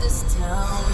this town.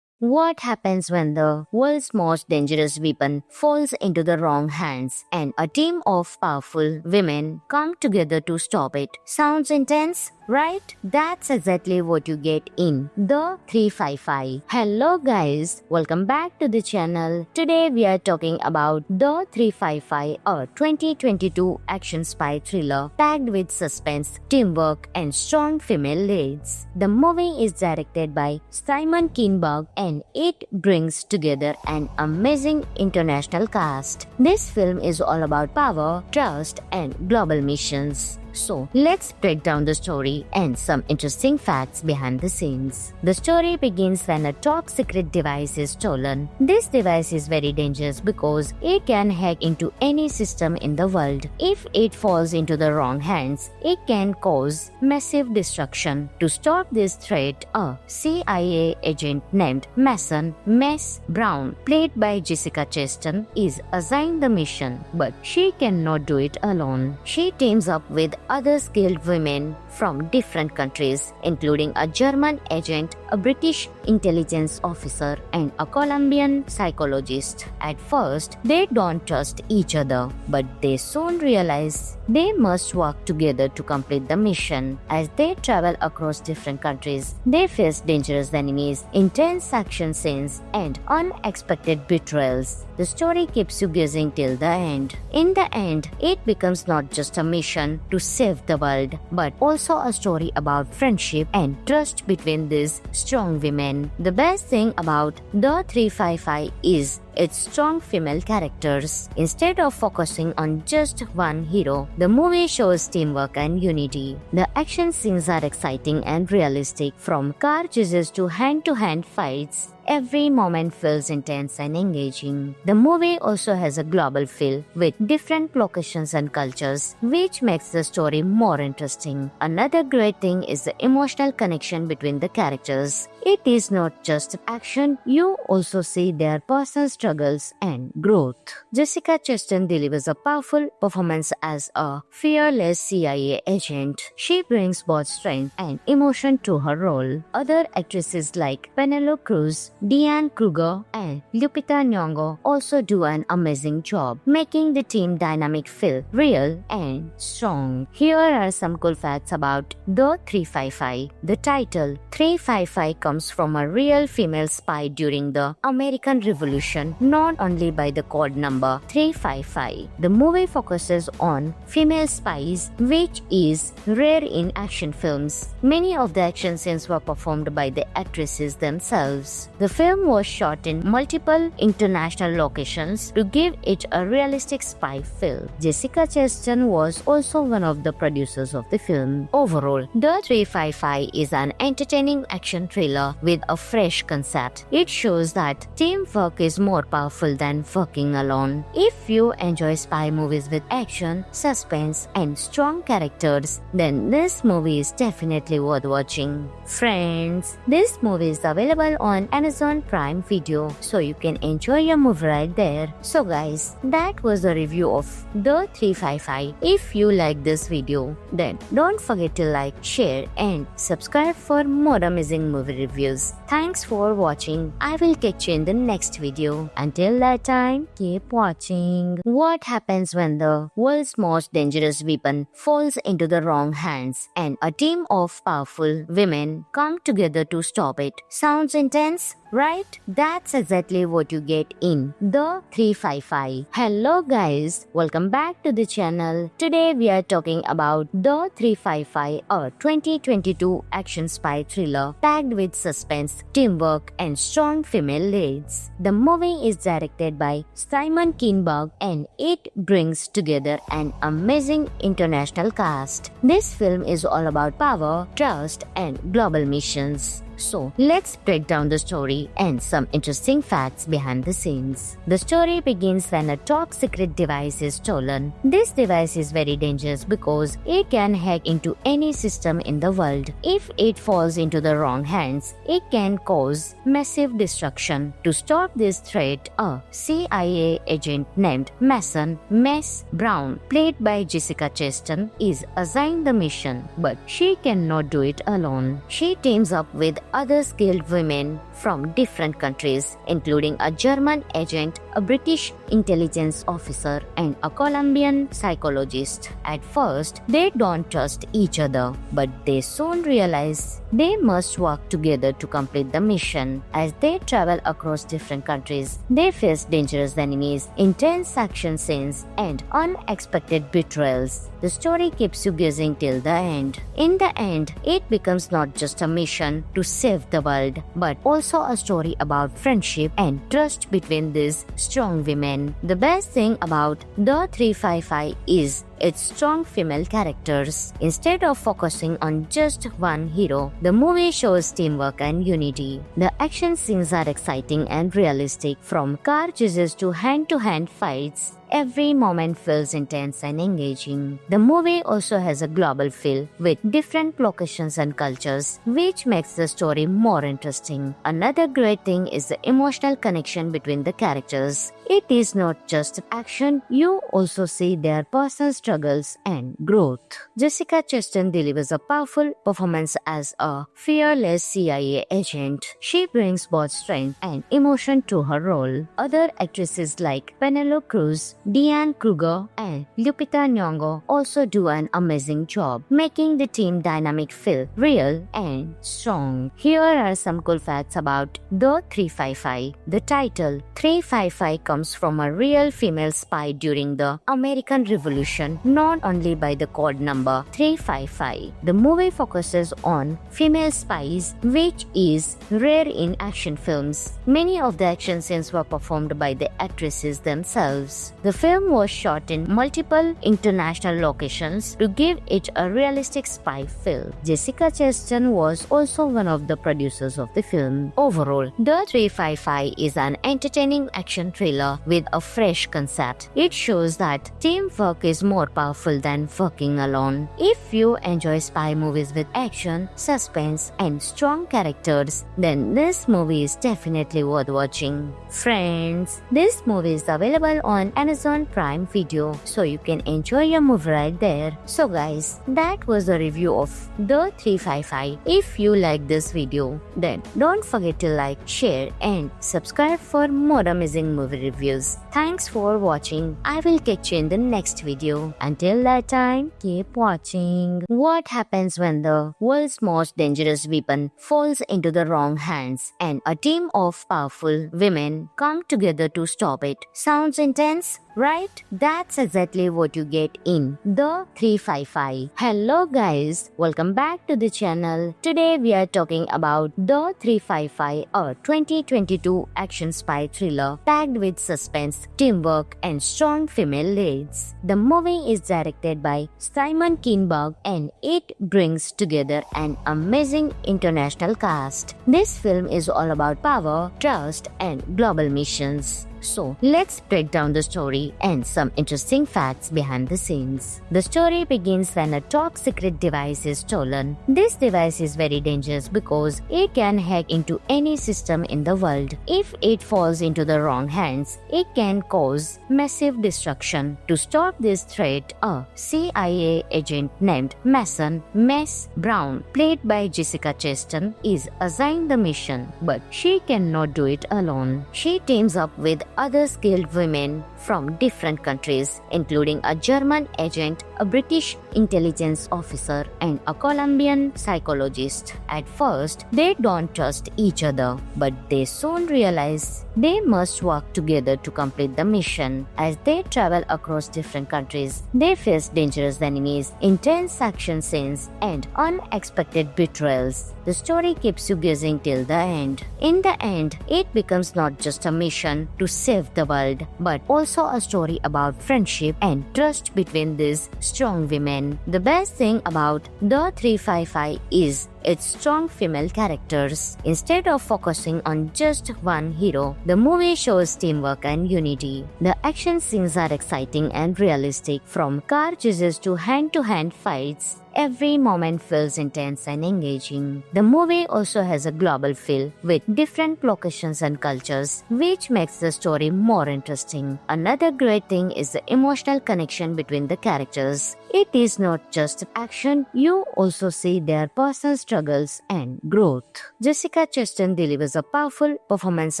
What happens when the world's most dangerous weapon falls into the wrong hands and a team of powerful women come together to stop it? Sounds intense, right? That's exactly what you get in The 355. Hello guys, welcome back to the channel. Today we are talking about The 355, a 2022 action spy thriller packed with suspense, teamwork and strong female leads. The movie is directed by Simon Kinberg and it brings together an amazing international cast. This film is all about power, trust, and global missions. So, let's break down the story and some interesting facts behind the scenes. The story begins when a top secret device is stolen. This device is very dangerous because it can hack into any system in the world. If it falls into the wrong hands, it can cause massive destruction. To stop this threat, a CIA agent named Mason Mess Brown, played by Jessica Chastain, is assigned the mission, but she cannot do it alone. She teams up with other skilled women from different countries, including a German agent, a British intelligence officer, and a Colombian psychologist. At first, they don't trust each other, but they soon realize they must work together to complete the mission. As they travel across different countries, they face dangerous enemies, intense action scenes, and unexpected betrayals. The story keeps you guessing till the end. In the end, it becomes not just a mission to save the world, but also a story about friendship and trust between these strong women. The best thing about The 355 is its strong female characters. Instead of focusing on just one hero, the movie shows teamwork and unity. The action scenes are exciting and realistic, from car chases to hand-to-hand fights. Every moment feels intense and engaging. The movie also has a global feel with different locations and cultures, which makes the story more interesting. Another great thing is the emotional connection between the characters. It is not just action, you also see their personal struggles and growth. Jessica Chastain delivers a powerful performance as a fearless CIA agent. She brings both strength and emotion to her role. Other actresses like Penelope Cruz, Diane Kruger, and Lupita Nyong'o also do an amazing job, making the team dynamic feel real and strong. Here are some cool facts about The 355. The title 355 comes from a real female spy during the American Revolution, not only by the code number 355. The movie focuses on female spies, which is rare in action films. Many of the action scenes were performed by the actresses themselves. The film was shot in multiple international locations to give it a realistic spy feel. Jessica Chastain was also one of the producers of the film. Overall, The 355 is an entertaining action thriller with a fresh concept. It shows that teamwork is more powerful than working alone. If you enjoy spy movies with action, suspense, and strong characters, then this movie is definitely worth watching. Friends, this movie is available on Amazon Prime Video, so you can enjoy your movie right there. So guys, that was the review of The 355. If you like this video, then don't forget to like, share, and subscribe for more amazing movie reviews. Thanks for watching. I will catch you in the next video. Until that time, keep watching. What happens when the world's most dangerous weapon falls into the wrong hands and a team of powerful women come together to stop it? Sounds intense? Right? That's exactly what you get in The 355. Hello guys, welcome back to the channel. Today we are talking about The 355, a 2022 action spy thriller packed with suspense, teamwork and strong female leads. The movie is directed by Simon Kinberg and it brings together an amazing international cast. This film is all about power, trust and global missions. So, let's break down the story and some interesting facts behind the scenes. The story begins when a top secret device is stolen. This device is very dangerous because it can hack into any system in the world. If it falls into the wrong hands, it can cause massive destruction. To stop this threat, a CIA agent named Mason Mess Brown, played by Jessica Chastain, is assigned the mission, but she cannot do it alone. She teams up with other skilled women from different countries, including a German agent, a British intelligence officer, and a Colombian psychologist. At first, they don't trust each other, but they soon realize they must work together to complete the mission. As they travel across different countries, they face dangerous enemies, intense action scenes, and unexpected betrayals. The story keeps you guessing till the end. In the end, it becomes not just a mission to save the world, but also a story about friendship and trust between these strong women. The best thing about The 355 is its strong female characters. Instead of focusing on just one hero, the movie shows teamwork and unity. The action scenes are exciting and realistic, from car chases to hand-to-hand fights. Every moment feels intense and engaging. The movie also has a global feel with different locations and cultures, which makes the story more interesting. Another great thing is the emotional connection between the characters. It is not just action, you also see their personal struggles and growth. Jessica Chastain delivers a powerful performance as a fearless CIA agent. She brings both strength and emotion to her role. Other actresses like Penelope Cruz, Diane Kruger, and Lupita Nyong'o also do an amazing job, making the team dynamic feel real and strong. Here are some cool facts about The 355. The title 355 comes from a real female spy during the American Revolution, known only by the code number 355. The movie focuses on female spies, which is rare in action films. Many of the action scenes were performed by the actresses themselves. The film was shot in multiple international locations to give it a realistic spy feel. Jessica Chastain was also one of the producers of the film. Overall, The 355 is an entertaining action thriller with a fresh concept. It shows that teamwork is more powerful than working alone. If you enjoy spy movies with action, suspense, and strong characters, then this movie is definitely worth watching. Friends, this movie is available on Amazon Prime Video, so you can enjoy your movie right there. So guys, that was the review of The 355. If you like this video, then don't forget to like, share, and subscribe for more amazing movie reviews. Thanks for watching. I will catch you in the next video. Until that time, keep watching. What happens when the world's most dangerous weapon falls into the wrong hands and a team of powerful women come together to stop it? Sounds intense? Right? That's exactly what you get in The 355. Hello guys, welcome back to the channel. Today we are talking about The 355, a 2022 action spy thriller packed with suspense, teamwork, and strong female leads. The movie is directed by Simon Kinberg and it brings together an amazing international cast. This film is all about power, trust, and global missions. So let's break down the story and some interesting facts behind the scenes. The story begins when a top secret device is stolen. This device is very dangerous because it can hack into any system in the world. If it falls into the wrong hands, it can cause massive destruction. To stop this threat, a CIA agent named Mason Mess Brown, played by Jessica Chastain, is assigned the mission, but she cannot do it alone. She teams up with other skilled women from different countries, including a German agent, a British intelligence officer, and a Colombian psychologist. At first, they don't trust each other, but they soon realize they must work together to complete the mission. As they travel across different countries, they face dangerous enemies, intense action scenes, and unexpected betrayals. The story keeps you guessing till the end. In the end, it becomes not just a mission to save the world, but also a story about friendship and trust between these strong women. The best thing about The 355 is its strong female characters. Instead of focusing on just one hero, the movie shows teamwork and unity. The action scenes are exciting and realistic, from car chases to hand-to-hand fights. Every moment feels intense and engaging. The movie also has a global feel with different locations and cultures, which makes the story more interesting. Another great thing is the emotional connection between the characters. It is not just action, you also see their personal struggles and growth. Jessica Chastain delivers a powerful performance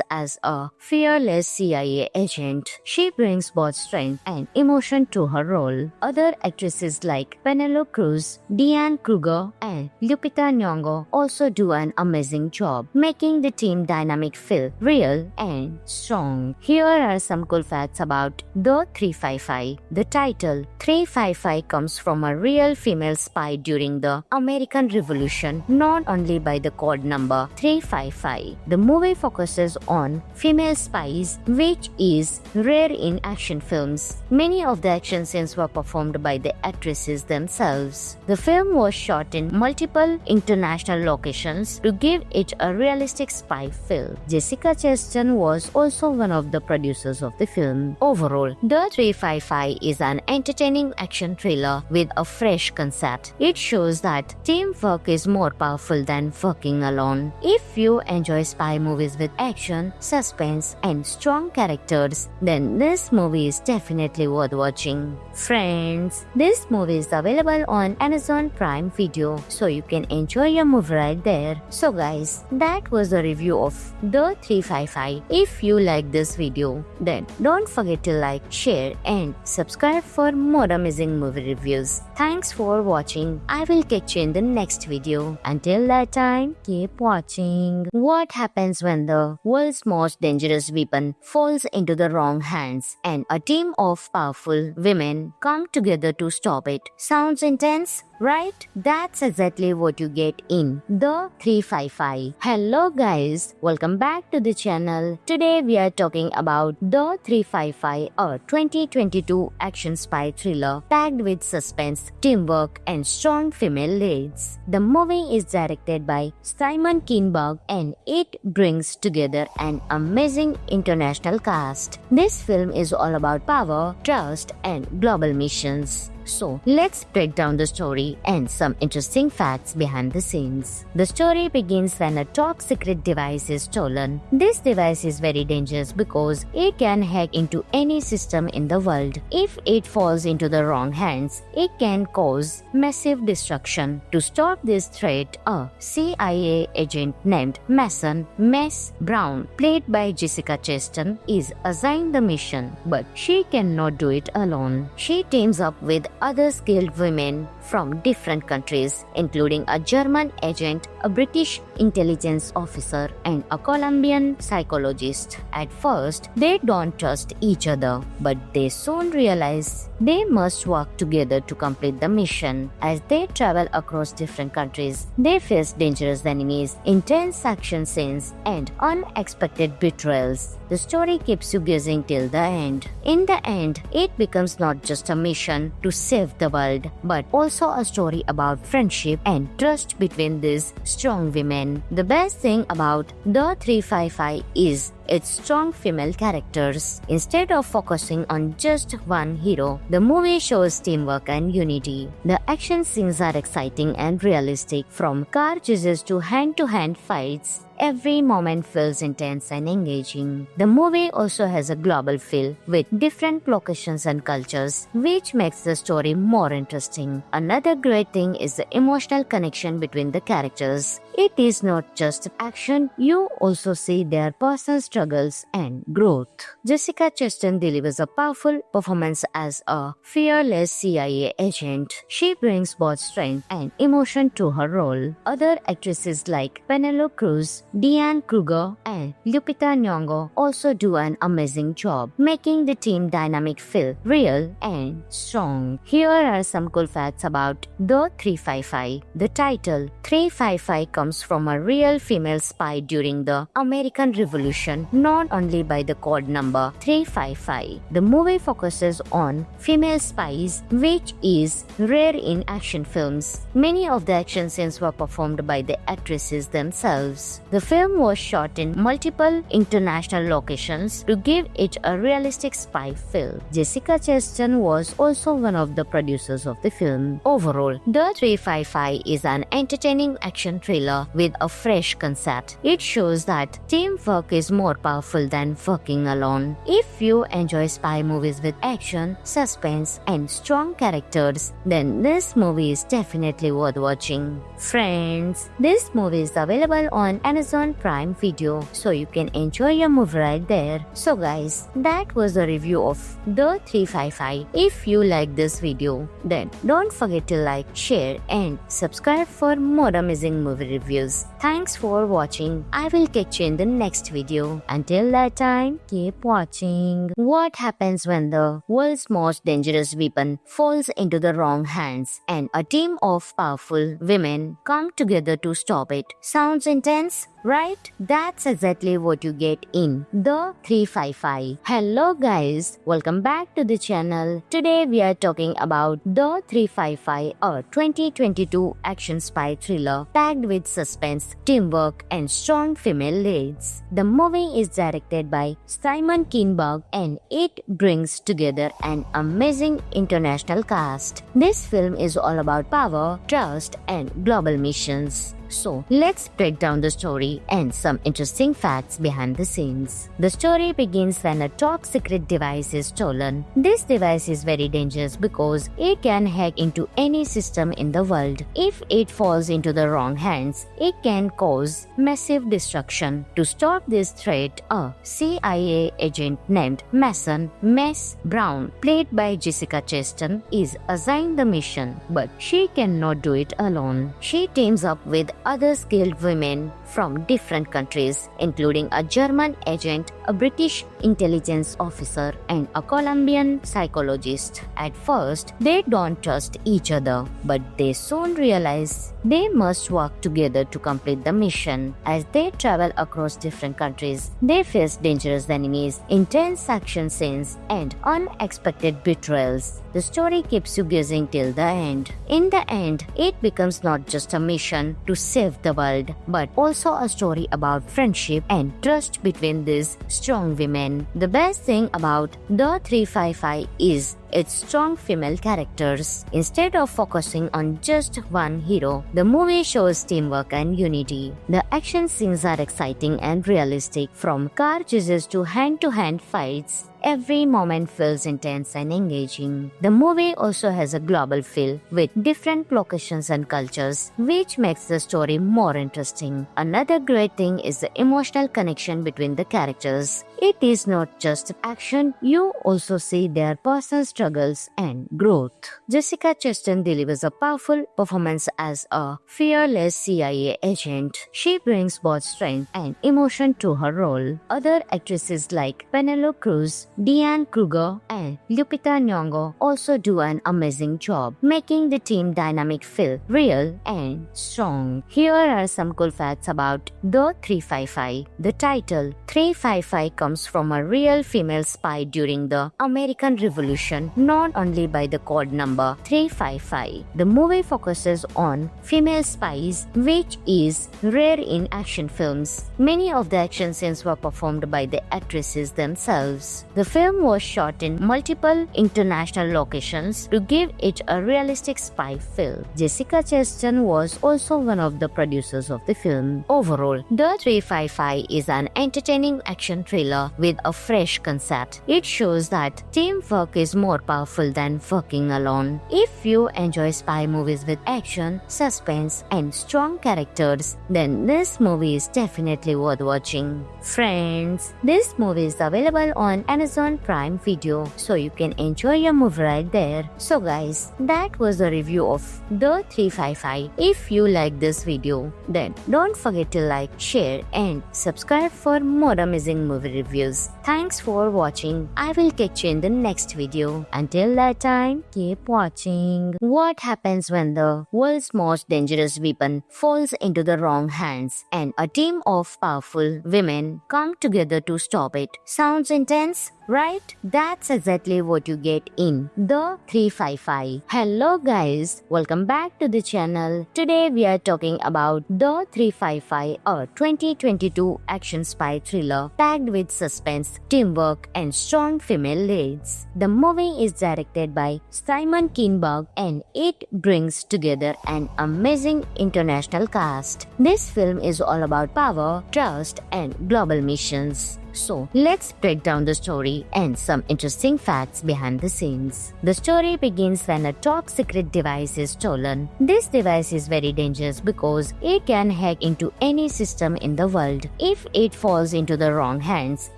as a fearless CIA agent. She brings both strength and emotion to her role. Other actresses like Penelope Cruz, Diane Kruger, and Lupita Nyong'o also do an amazing job, making the team dynamic feel real and strong. Here are some cool facts about The 355. The title 355 comes from a real female spy during the American Revolution, known only by the code number 355. The movie focuses on female spies, which is rare in action films. Many of the action scenes were performed by the actresses themselves. The film was shot in multiple international locations to give it a realistic spy feel. Jessica Chastain was also one of the producers of the film. Overall, The 355 is an entertaining action thriller with a fresh concept. It shows that teamwork is more powerful than working alone. If you enjoy spy movies with action, suspense, and strong characters, then this movie is definitely worth watching. Friends, this movie is available on Amazon Prime Video, so you can enjoy your movie right there. So guys, that was the review of The 355. If you like this video, then don't forget to like, share, and subscribe for more amazing movie reviews. Thanks for watching. I will catch you in the next video. Until that time, keep watching. What happens when the world's most dangerous weapon falls into the wrong hands and a team of powerful women come together to stop it? Sounds intense, right? That's exactly what you get in The 355. Hello guys, welcome back to the channel. Today we are talking about The 355, a 2022 action spy thriller packed with suspense, teamwork, and strong female leads. The movie is directed by Simon Kinberg and it brings together an amazing international cast. This film is all about power, trust, and global missions. So let's break down the story and some interesting facts behind the scenes. The story begins when a top secret device is stolen. This device is very dangerous because it can hack into any system in the world. If it falls into the wrong hands, it can cause massive destruction. To stop this threat, a CIA agent named Mason Mess Brown, played by Jessica Chastain, is assigned the mission, but she cannot do it alone. She teams up with other skilled women from different countries, including a German agent, a British intelligence officer, and a Colombian psychologist. At first, they don't trust each other, but they soon realize they must work together to complete the mission. As they travel across different countries, they face dangerous enemies, intense action scenes, and unexpected betrayals. The story keeps you guessing till the end. In the end, it becomes not just a mission to save the world, but also a story about friendship and trust between these strong women. The best thing about The 355 is its strong female characters. Instead of focusing on just one hero, the movie shows teamwork and unity. The action scenes are exciting and realistic, from car chases to hand-to-hand fights. Every moment feels intense and engaging. The movie also has a global feel with different locations and cultures, which makes the story more interesting. Another great thing is the emotional connection between the characters. It is not just action, you also see their personal struggles and growth. Jessica Chastain delivers a powerful performance as a fearless CIA agent. She brings both strength and emotion to her role. Other actresses like Penelope Cruz, Diane Kruger, and Lupita Nyong'o also do an amazing job, making the team dynamic feel real and strong. Here are some cool facts about The 355. The title 355 comes from a real female spy during the American Revolution, not only by the code number 355. The movie focuses on female spies, which is rare in action films. Many of the action scenes were performed by the actresses themselves. The film was shot in multiple international locations to give it a realistic spy feel. Jessica Chastain was also one of the producers of the film. Overall, The 355 is an entertaining action thriller with a fresh concept. It shows that teamwork is more powerful than working alone. If you enjoy spy movies with action, suspense, and strong characters, then this movie is definitely worth watching. Friends, this movie is available on Amazon Prime Video, so you can enjoy your movie right there. So guys, that was the review of The 355. If you like this video, then don't forget to like, share, and subscribe for more amazing movie reviews. Thanks for watching. I will catch you in the next video. Until that time, keep watching. What happens when the world's most dangerous weapon falls into the wrong hands and a team of powerful women come together to stop it? Sounds intense, right? That's exactly what you get in The 355. Hello guys, welcome back to the channel. Today we are talking about The 355, a 2022 action spy thriller packed with suspense, teamwork, and strong female leads. The movie is directed by Simon Kinberg and it brings together an amazing international cast. This film is all about power, trust, and global missions. So, let's break down the story and some interesting facts behind the scenes. The story begins when a top secret device is stolen. This device is very dangerous because it can hack into any system in the world. If it falls into the wrong hands, it can cause massive destruction. To stop this threat, a CIA agent named Mason Mess Brown, played by Jessica Chastain, is assigned the mission, but she cannot do it alone. She teams up with other skilled women from different countries, including a German agent, a British intelligence officer, and a Colombian psychologist. At first, they don't trust each other, but they soon realize they must work together to complete the mission. As they travel across different countries, they face dangerous enemies, intense action scenes, and unexpected betrayals. The story keeps you guessing till the end. In the end, it becomes not just a mission to save the world, but also a story about friendship and trust between these strong women. The best thing about The 355 is its strong female characters. Instead of focusing on just one hero, the movie shows teamwork and unity. The action scenes are exciting and realistic, from car chases to hand-to-hand fights. Every moment feels intense and engaging. The movie also has a global feel with different locations and cultures, which makes the story more interesting. Another great thing is the emotional connection between the characters. It is not just action, you also see their personal struggles and growth. Jessica Chastain delivers a powerful performance as a fearless CIA agent. She brings both strength and emotion to her role. Other actresses like Penelope Cruz, Diane Kruger and Lupita Nyong'o also do an amazing job, making the team dynamic feel real and strong. Here are some cool facts about the 355. The title 355 comes from a real female spy during the American Revolution, known only by the code number 355. The movie focuses on female spies, which is rare in action films. Many of the action scenes were performed by the actresses themselves. The film was shot in multiple international locations to give it a realistic spy feel. Jessica Chastain was also one of the producers of the film. Overall, The 355 is an entertaining action thriller with a fresh concept. It shows that teamwork is more powerful than working alone. If you enjoy spy movies with action, suspense, and strong characters, then this movie is definitely worth watching. Friends, this movie is available on Amazon Prime Video, so you can enjoy your movie right there. So guys, that was the review of The 355. If you like this video, then don't forget to like, share, and subscribe for more amazing movie reviews. Thanks for watching. I will catch you in the next video. Until that time, keep watching. What happens when the world's most dangerous weapon falls into the wrong hands and a team of powerful women come together to stop it? Sounds intense, right? That's exactly what you get in The 355. Hello guys, welcome back to the channel. Today we are talking about The 355, a 2022 action spy thriller packed with suspense, teamwork, and strong female leads. The movie is directed by Simon Kinberg and it brings together an amazing international cast. This film is all about power, trust, and global missions. So, let's break down the story and some interesting facts behind the scenes. The story begins when a top secret device is stolen. This device is very dangerous because it can hack into any system in the world. If it falls into the wrong hands,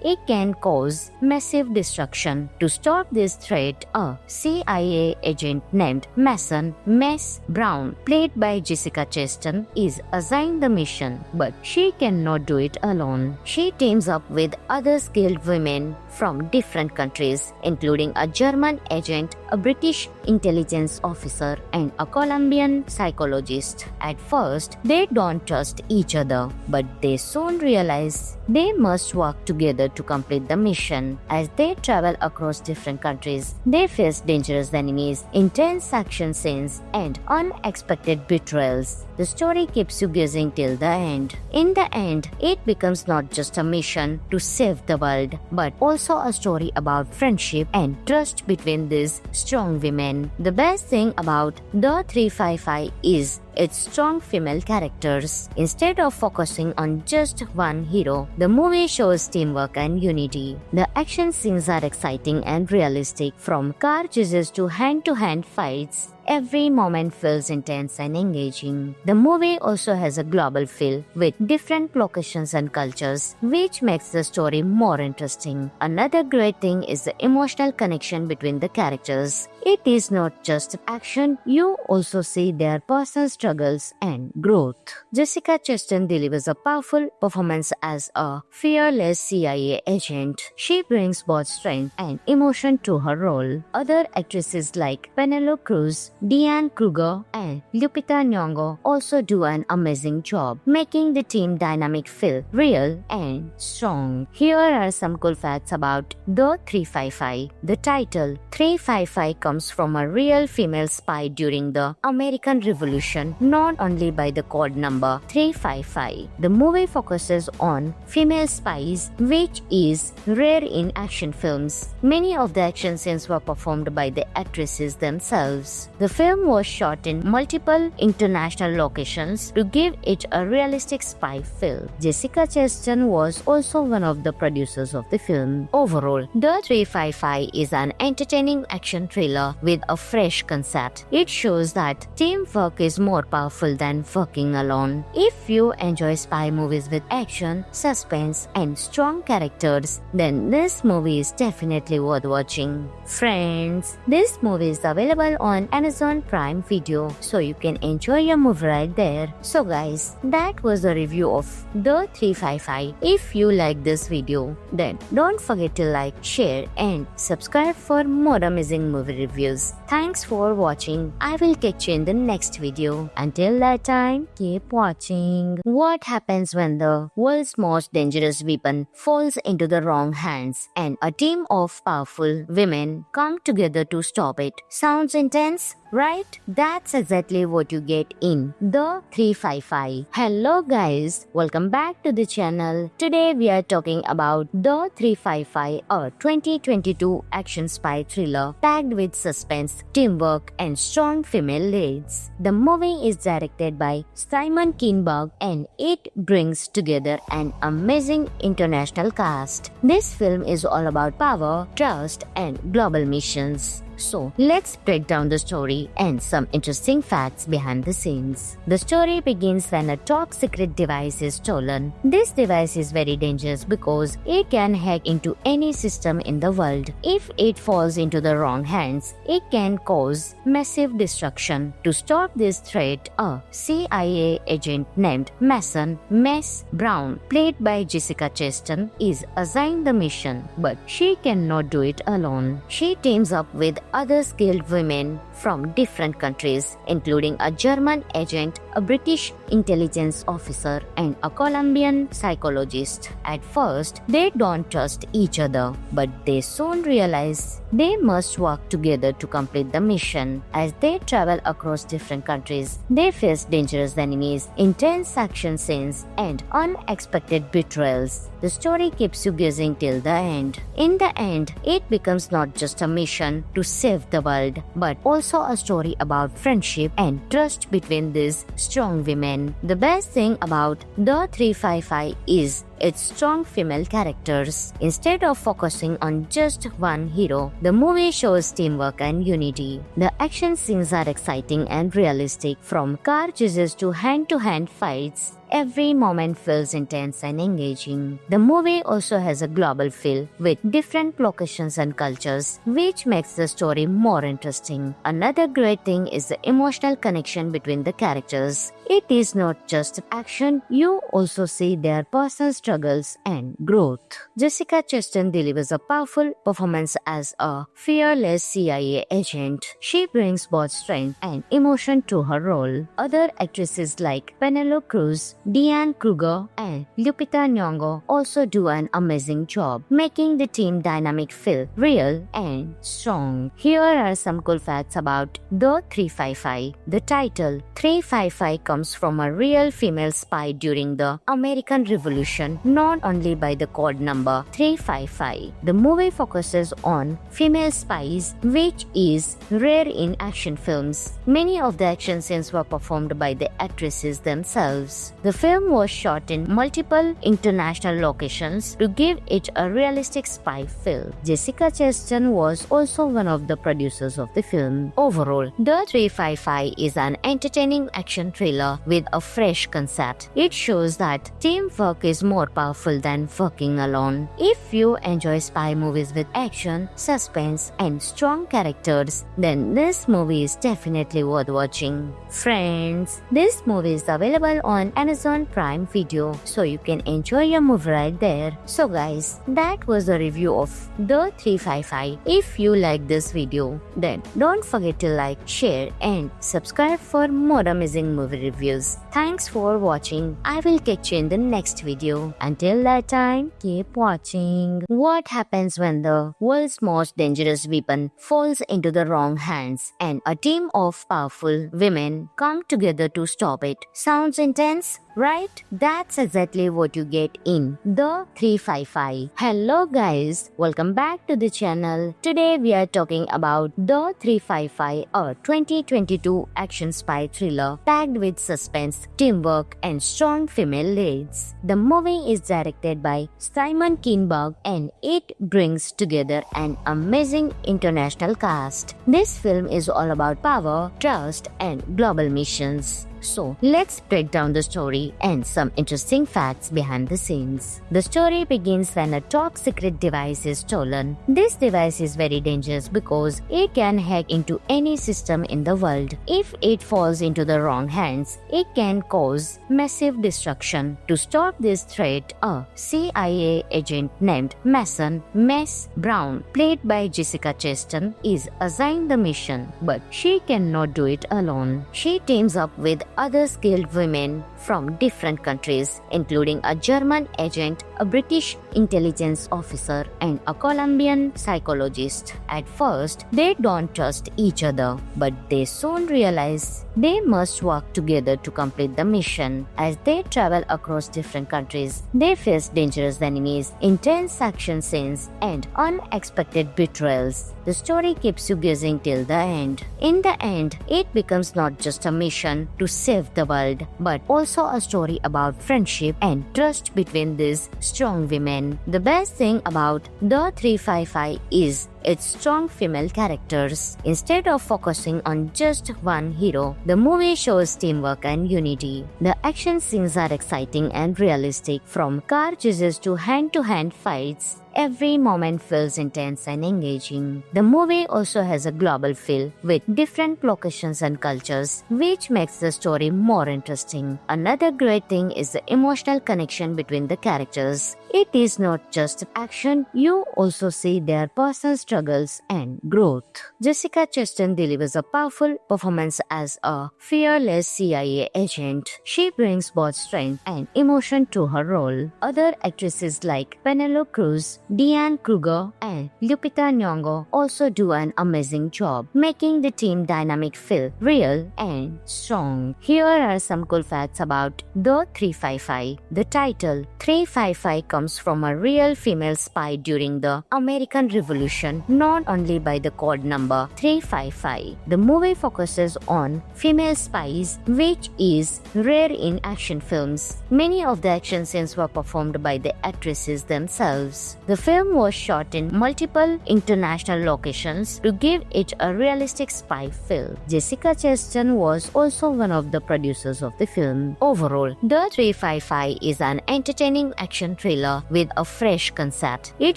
it can cause massive destruction. To stop this threat, a CIA agent named Mason Mess Brown, played by Jessica Chastain, is assigned the mission, but she cannot do it alone. She teams up with other skilled women from different countries, including a German agent, a British intelligence officer, and a Colombian psychologist. At first, they don't trust each other, but they soon realize they must work together to complete the mission. As they travel across different countries, they face dangerous enemies, intense action scenes, and unexpected betrayals. The story keeps you guessing till the end. In the end, it becomes not just a mission to save the world, but also a story about friendship and trust between these strong women. The best thing about The 355 is its strong female characters. Instead of focusing on just one hero, the movie shows teamwork and unity. The action scenes are exciting and realistic, from car chases to hand-to-hand fights. Every moment feels intense and engaging. The movie also has a global feel with different locations and cultures, which makes the story more interesting. Another great thing is the emotional connection between the characters. It is not just action, you also see their personal struggles and growth. Jessica Chastain delivers a powerful performance as a fearless CIA agent. She brings both strength and emotion to her role. Other actresses like Penelope Cruz, Diane Kruger, and Lupita Nyong'o also do an amazing job, making the team dynamic feel real and strong. Here are some cool facts about The 355. The title 355 comes from a real female spy during the American Revolution, known only by the code number 355. The movie focuses on female spies, which is rare in action films. Many of the action scenes were performed by the actresses themselves. The film was shot in multiple international locations to give it a realistic spy feel. Jessica Chastain was also one of the producers of the film. Overall, The 355 is an entertaining action thriller thriller with a fresh concept. It shows that teamwork is more powerful than working alone. If you enjoy spy movies with action, suspense, and strong characters, then this movie is definitely worth watching. Friends, this movie is available on Amazon Prime Video, so you can enjoy your movie right there. So guys, that was the review of The 355. If you like this video, then don't forget to like, share, and subscribe for more amazing movie reviews. Thanks for watching. I will catch you in the next video. Until that time, keep watching. What happens when the world's most dangerous weapon falls into the wrong hands and a team of powerful women come together to stop it? Sounds intense, right? That's exactly what you get in The 355. Hello guys, welcome back to the channel. Today we are talking about The 355, a 2022 action spy thriller packed with suspense, teamwork, and strong female leads. The movie is directed by Simon Kinberg and it brings together an amazing international cast. This film is all about power, trust, and global missions. So, let's break down the story and some interesting facts behind the scenes. The story begins when a top secret device is stolen. This device is very dangerous because it can hack into any system in the world. If it falls into the wrong hands, it can cause massive destruction. To stop this threat, a CIA agent named Mason Mess Brown, played by Jessica Chastain, is assigned the mission, but she cannot do it alone. She teams up with other skilled women from different countries, including a German agent, a British intelligence officer, and a Colombian psychologist. At first, they don't trust each other, but they soon realize they must work together to complete the mission. As they travel across different countries, they face dangerous enemies, intense action scenes, and unexpected betrayals. The story keeps you guessing till the end. In the end, it becomes not just a mission to save the world, but also a story about friendship and trust between these strong women. The best thing about The 355 is its strong female characters. Instead of focusing on just one hero, the movie shows teamwork and unity. The action scenes are exciting and realistic, from car chases to hand-to-hand fights. Every moment feels intense and engaging. The movie also has a global feel with different locations and cultures, which makes the story more interesting. Another great thing is the emotional connection between the characters. It is not just action, you also see their personal struggles and growth. Jessica Chastain delivers a powerful performance as a fearless CIA agent. She brings both strength and emotion to her role. Other actresses like Penelope Cruz, Diane Kruger, and Lupita Nyong'o also do an amazing job, making the team dynamic feel real and strong. Here are some cool facts about The 355. The title 355 comes from a real female spy during the American Revolution, known only by the code number 355. The movie focuses on female spies, which is rare in action films. Many of the action scenes were performed by the actresses themselves. The film was shot in multiple international locations to give it a realistic spy feel. Jessica Chastain was also one of the producers of the film. Overall, The 355 is an entertaining action thriller with a fresh concept. It shows that teamwork is more powerful than working alone. If you enjoy spy movies with action, suspense, and strong characters, then this movie is definitely worth watching. Friends, this movie is available on Amazon Prime Video, so you can enjoy your movie right there. So guys, that was the review of The 355. If you like this video, then don't forget to like, share, and subscribe for more amazing movie reviews. Thanks for watching. I will catch you in the next video. Until that time, keep watching. What happens when the world's most dangerous weapon falls into the wrong hands and a team of powerful women come together to stop it? Sounds intense, right? That's exactly what you get in The 355. Hello guys, welcome back to the channel. Today we are talking about The 355, a 2022 action spy thriller packed with suspense, teamwork, and strong female leads. The movie is directed by Simon Kinberg and it brings together an amazing international cast. This film is all about power, trust, and global missions. So, let's break down the story and some interesting facts behind the scenes. The story begins when a top secret device is stolen. This device is very dangerous because it can hack into any system in the world. If it falls into the wrong hands, it can cause massive destruction. To stop this threat, a CIA agent named Mason Mess Brown, played by Jessica Chastain, is assigned the mission, but she cannot do it alone. She teams up with other skilled women from different countries, including a German agent, a British intelligence officer, and a Colombian psychologist. At first, they don't trust each other, but they soon realize they must work together to complete the mission. As they travel across different countries, they face dangerous enemies, intense action scenes, and unexpected betrayals. The story keeps you guessing till the end. In the end, it becomes not just a mission to save the world, but also a story about friendship and trust between these strong women. The best thing about The 355 is its strong female characters. Instead of focusing on just one hero, the movie shows teamwork and unity. The action scenes are exciting and realistic, from car chases to hand-to-hand fights. Every moment feels intense and engaging. The movie also has a global feel with different locations and cultures, which makes the story more interesting. Another great thing is the emotional connection between the characters. It is not just action, you also see their personal struggles and growth. Jessica Chastain delivers a powerful performance as a fearless CIA agent. She brings both strength and emotion to her role. Other actresses like Penelope Cruz, Diane Kruger, and Lupita Nyong'o also do an amazing job, making the team dynamic feel real and strong. Here are some cool facts about The 355. The title 355 comes from a real female spy during the American Revolution, known only by the code number 355. The movie focuses on female spies, which is rare in action films. Many of the action scenes were performed by the actresses themselves. The film was shot in multiple international locations to give it a realistic spy feel. Jessica Chastain was also one of the producers of the film. Overall, The 355 is an entertaining action thriller with a fresh concept. It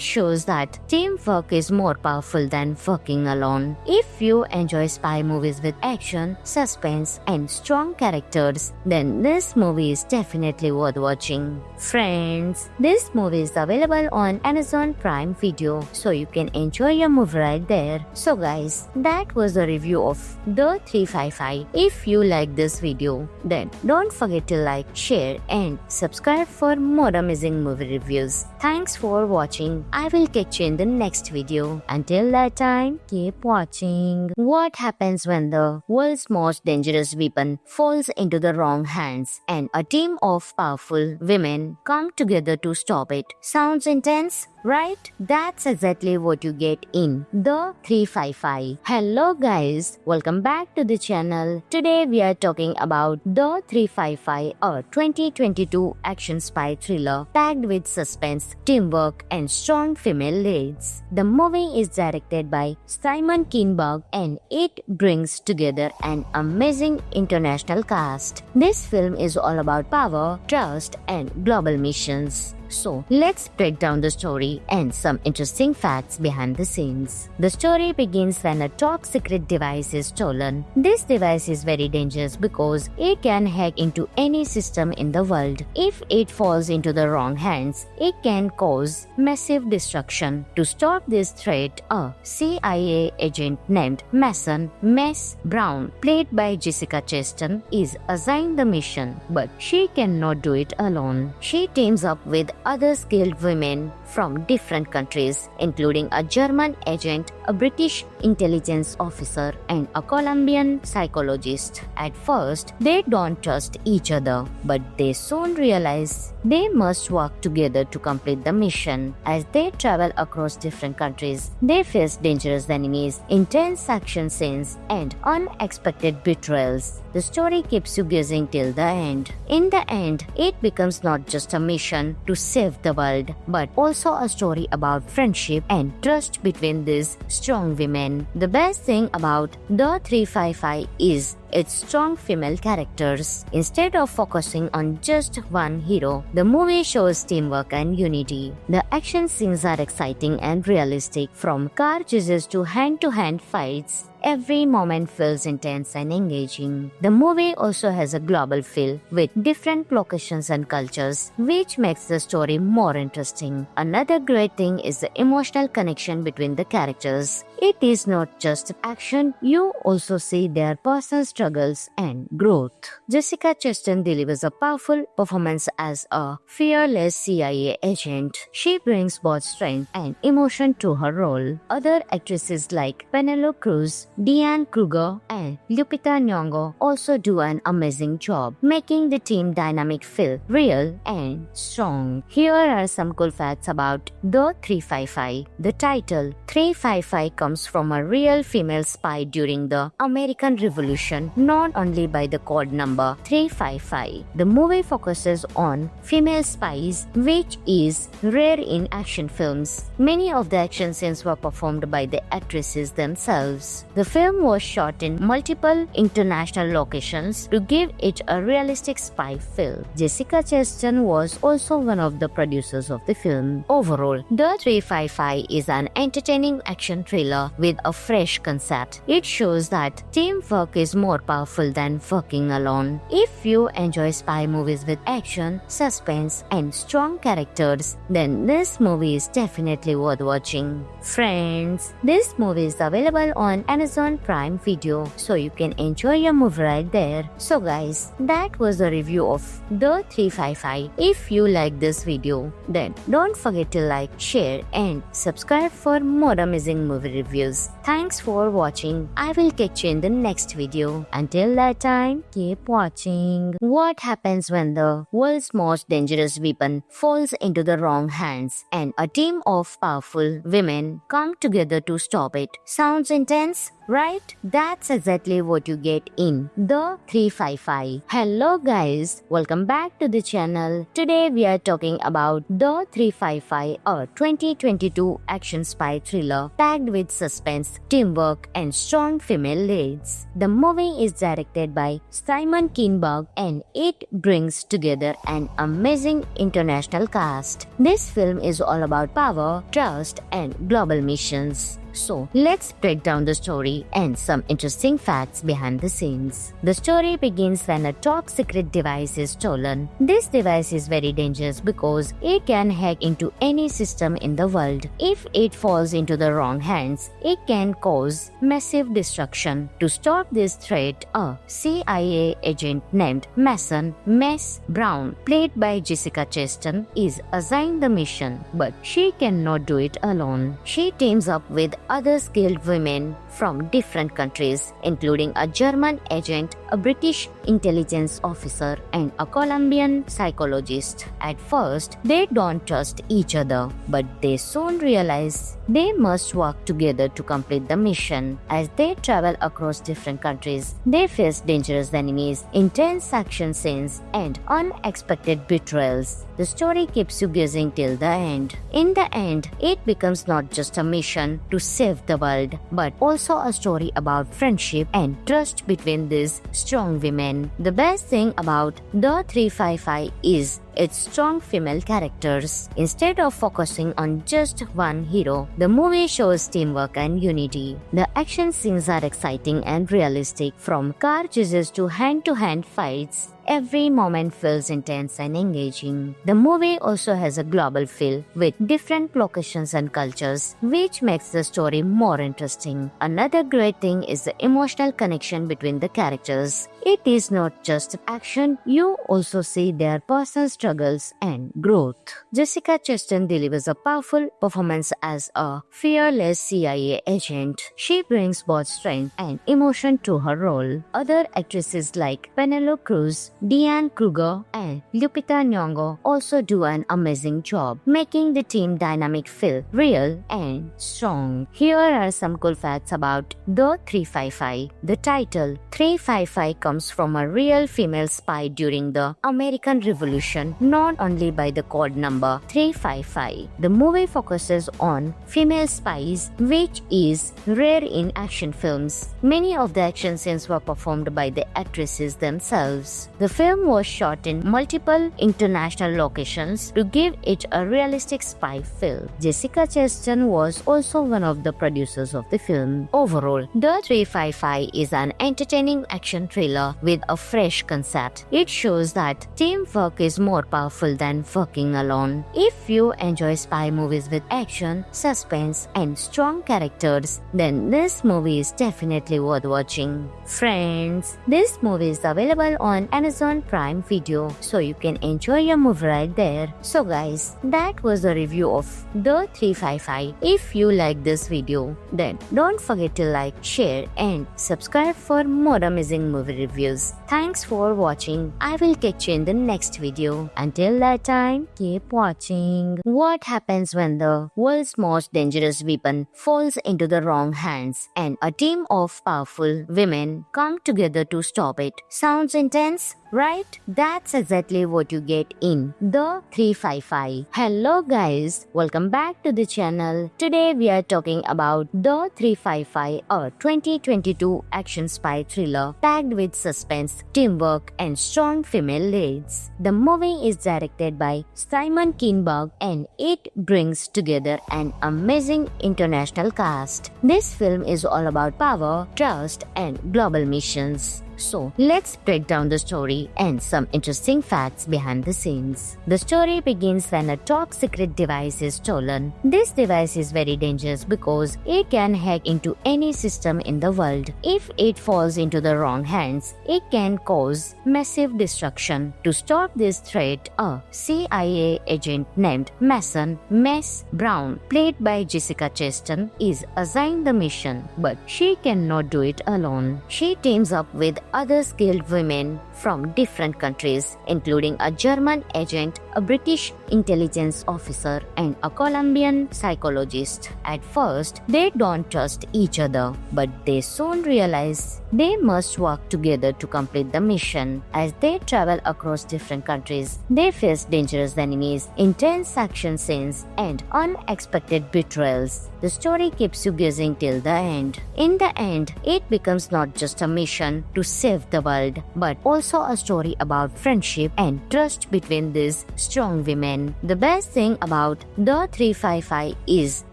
shows that teamwork is more powerful than working alone. If you enjoy spy movies with action, suspense, and strong characters, then this movie is definitely worth watching. Friends, this movie is available on Amazon Prime Video, so you can enjoy your movie right there. So guys, that was the review of The 355. If you like this video, then don't forget to like, share, and subscribe for more amazing movie reviews. Thanks for watching. I will catch you in the next video. Until that time, keep watching. What happens when the world's most dangerous weapon falls into the wrong hands and a team of powerful women come together to stop it? Sounds intense, right? That's exactly what you get in The 355. Hello guys, welcome back to the channel. Today we are talking about The 355, a 2022 action spy thriller packed with suspense, teamwork, and strong female leads. The movie is directed by Simon Kinberg and it brings together an amazing international cast. This film is all about power, trust, and global missions. So, let's break down the story and some interesting facts behind the scenes. The story begins when a top secret device is stolen. This device is very dangerous because it can hack into any system in the world. If it falls into the wrong hands, it can cause massive destruction. To stop this threat, a CIA agent named Mason Mess Brown, played by Jessica Chastain, is assigned the mission, but she cannot do it alone. She teams up with other skilled women from different countries, including a German agent, a British intelligence officer, and a Colombian psychologist. At first, they don't trust each other, but they soon realize they must work together to complete the mission. As they travel across different countries, they face dangerous enemies, intense action scenes, and unexpected betrayals. The story keeps you guessing till the end. In the end, it becomes not just a mission to save the world, but also a story about friendship and trust between these strong women. The best thing about The 355 is its strong female characters. Instead of focusing on just one hero, the movie shows teamwork and unity. The action scenes are exciting and realistic, from car chases to hand-to-hand fights. Every moment feels intense and engaging. The movie also has a global feel with different locations and cultures, which makes the story more interesting. Another great thing is the emotional connection between the characters. It is not just action, you also see their personal struggles and growth. Jessica Chastain delivers a powerful performance as a fearless CIA agent. She brings both strength and emotion to her role. Other actresses like Penelope Cruz, Diane Kruger, and Lupita Nyong'o also do an amazing job, making the team dynamic feel real and strong. Here are some cool facts about The 355. The title 355 comes from a real female spy during the American Revolution, not only by the code number 355. The movie focuses on female spies, which is rare in action films. Many of the action scenes were performed by the actresses themselves. The film was shot in multiple international locations to give it a realistic spy feel. Jessica Chastain was also one of the producers of the film. Overall, The 355 is an entertaining action thriller with a fresh concept. It shows that teamwork is more powerful than working alone. If you enjoy spy movies with action, suspense, and strong characters, then this movie is definitely worth watching. Friends, this movie is available on Amazon Prime Video, so you can enjoy your movie right there. So guys, that was the review of The 355. If you like this video, then don't forget to like, share, and subscribe for more amazing movie reviews. Thanks for watching. I will catch you in the next video. Until that time, keep watching. What happens when the world's most dangerous weapon falls into the wrong hands and a team of powerful women come together to stop it? Sounds intense, right? That's exactly what you get in The 355. Hello guys, welcome back to the channel. Today we are talking about The 355, a 2022 action spy thriller packed with suspense, teamwork, and strong female leads. The movie is directed by Simon Kinberg and it brings together an amazing international cast. This film is all about power, trust, and global missions. So, let's break down the story and some interesting facts behind the scenes. The story begins when a top secret device is stolen. This device is very dangerous because it can hack into any system in the world. If it falls into the wrong hands, it can cause massive destruction. To stop this threat, a CIA agent named Mason Mess Brown, played by Jessica Chastain, is assigned the mission, but she cannot do it alone. She teams up with other skilled women from different countries, including a German agent, a British intelligence officer, and a Colombian psychologist. At first, they don't trust each other, but they soon realize they must work together to complete the mission. As they travel across different countries, they face dangerous enemies, intense action scenes, and unexpected betrayals. The story keeps you guessing till the end. In the end, it becomes not just a mission to save the world, but also a story about friendship and trust between these strong women. The best thing about The 355 is its strong female characters. Instead of focusing on just one hero, the movie shows teamwork and unity. The action scenes are exciting and realistic, from car chases to hand-to-hand fights. Every moment feels intense and engaging. The movie also has a global feel with different locations and cultures, which makes the story more interesting. Another great thing is the emotional connection between the characters. It is not just action, you also see their personal struggles and growth. Jessica Chastain delivers a powerful performance as a fearless CIA agent. She brings both strength and emotion to her role. Other actresses like Penelope Cruz, Diane Kruger, and Lupita Nyong'o also do an amazing job, making the team dynamic feel real and strong. Here are some cool facts about The 355. The title 355 comes from a real female spy during the American Revolution, known only by the code number 355. The movie focuses on female spies, which is rare in action films. Many of the action scenes were performed by the actresses themselves. The film was shot in multiple international locations to give it a realistic spy feel. Jessica Chastain was also one of the producers of the film. Overall, The 355 is an entertaining action thriller with a fresh concept. It shows that teamwork is more powerful than working alone. If you enjoy spy movies with action, suspense, and strong characters, then this movie is definitely worth watching. Friends, this movie is available on Amazon Prime Video, so you can enjoy your movie right there. So guys, that was the review of The 355. If you like this video, then don't forget to like, share, and subscribe for more amazing movie reviews. Thanks for watching. I will catch you in the next video. Until that time, keep watching. What happens when the world's most dangerous weapon falls into the wrong hands and a team of powerful women come together to stop it? Sounds intense, right? That's exactly what you get in The 355. Hello guys, welcome back to the channel. Today we are talking about The 355, a 2022 action spy thriller packed with suspense, teamwork, and strong female leads. The movie is directed by Simon Kinberg and it brings together an amazing international cast. This film is all about power, trust, and global missions. So, let's break down the story and some interesting facts behind the scenes. The story begins when a top secret device is stolen. This device is very dangerous because it can hack into any system in the world. If it falls into the wrong hands, it can cause massive destruction. To stop this threat, a CIA agent named Mason Mess Brown, played by Jessica Chastain, is assigned the mission, but she cannot do it alone. She teams up with other skilled women from different countries, including a German agent, a British intelligence officer, and a Colombian psychologist. At first, they don't trust each other, but they soon realize they must work together to complete the mission. As they travel across different countries, they face dangerous enemies, intense action scenes, and unexpected betrayals. The story keeps you guessing till the end. In the end, it becomes not just a mission to save the world, but also a story about friendship and trust between these strong women. The best thing about The 355 is